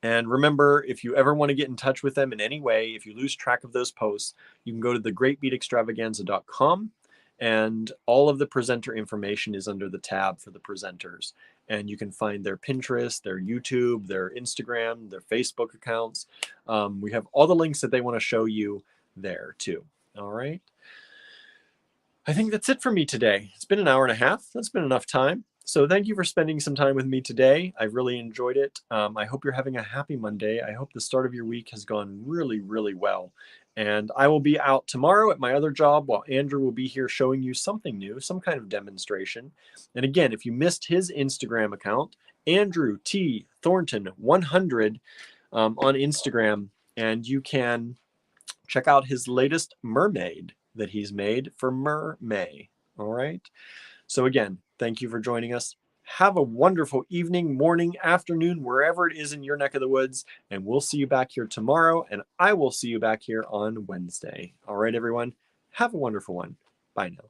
And remember, if you ever want to get in touch with them in any way, if you lose track of those posts, you can go to thegreatbeadextravaganza.com, and all of the presenter information is under the tab for the presenters. And you can find their Pinterest, their YouTube, their Instagram, their Facebook accounts. We have all the links that they want to show you there too. All right. I think that's it for me today. It's been an hour and a half. That's been enough time. So thank you for spending some time with me today. I really enjoyed it. I hope you're having a happy Monday. I hope the start of your week has gone really, really well. And I will be out tomorrow at my other job while Andrew will be here showing you something new, some kind of demonstration. And again, if you missed his Instagram account, Andrew T. Thornton 100 on Instagram, and you can check out his latest mermaid that he's made for May. All right. So again, thank you for joining us. Have a wonderful evening, morning, afternoon, wherever it is in your neck of the woods. And we'll see you back here tomorrow. And I will see you back here on Wednesday. All right, everyone. Have a wonderful one. Bye now.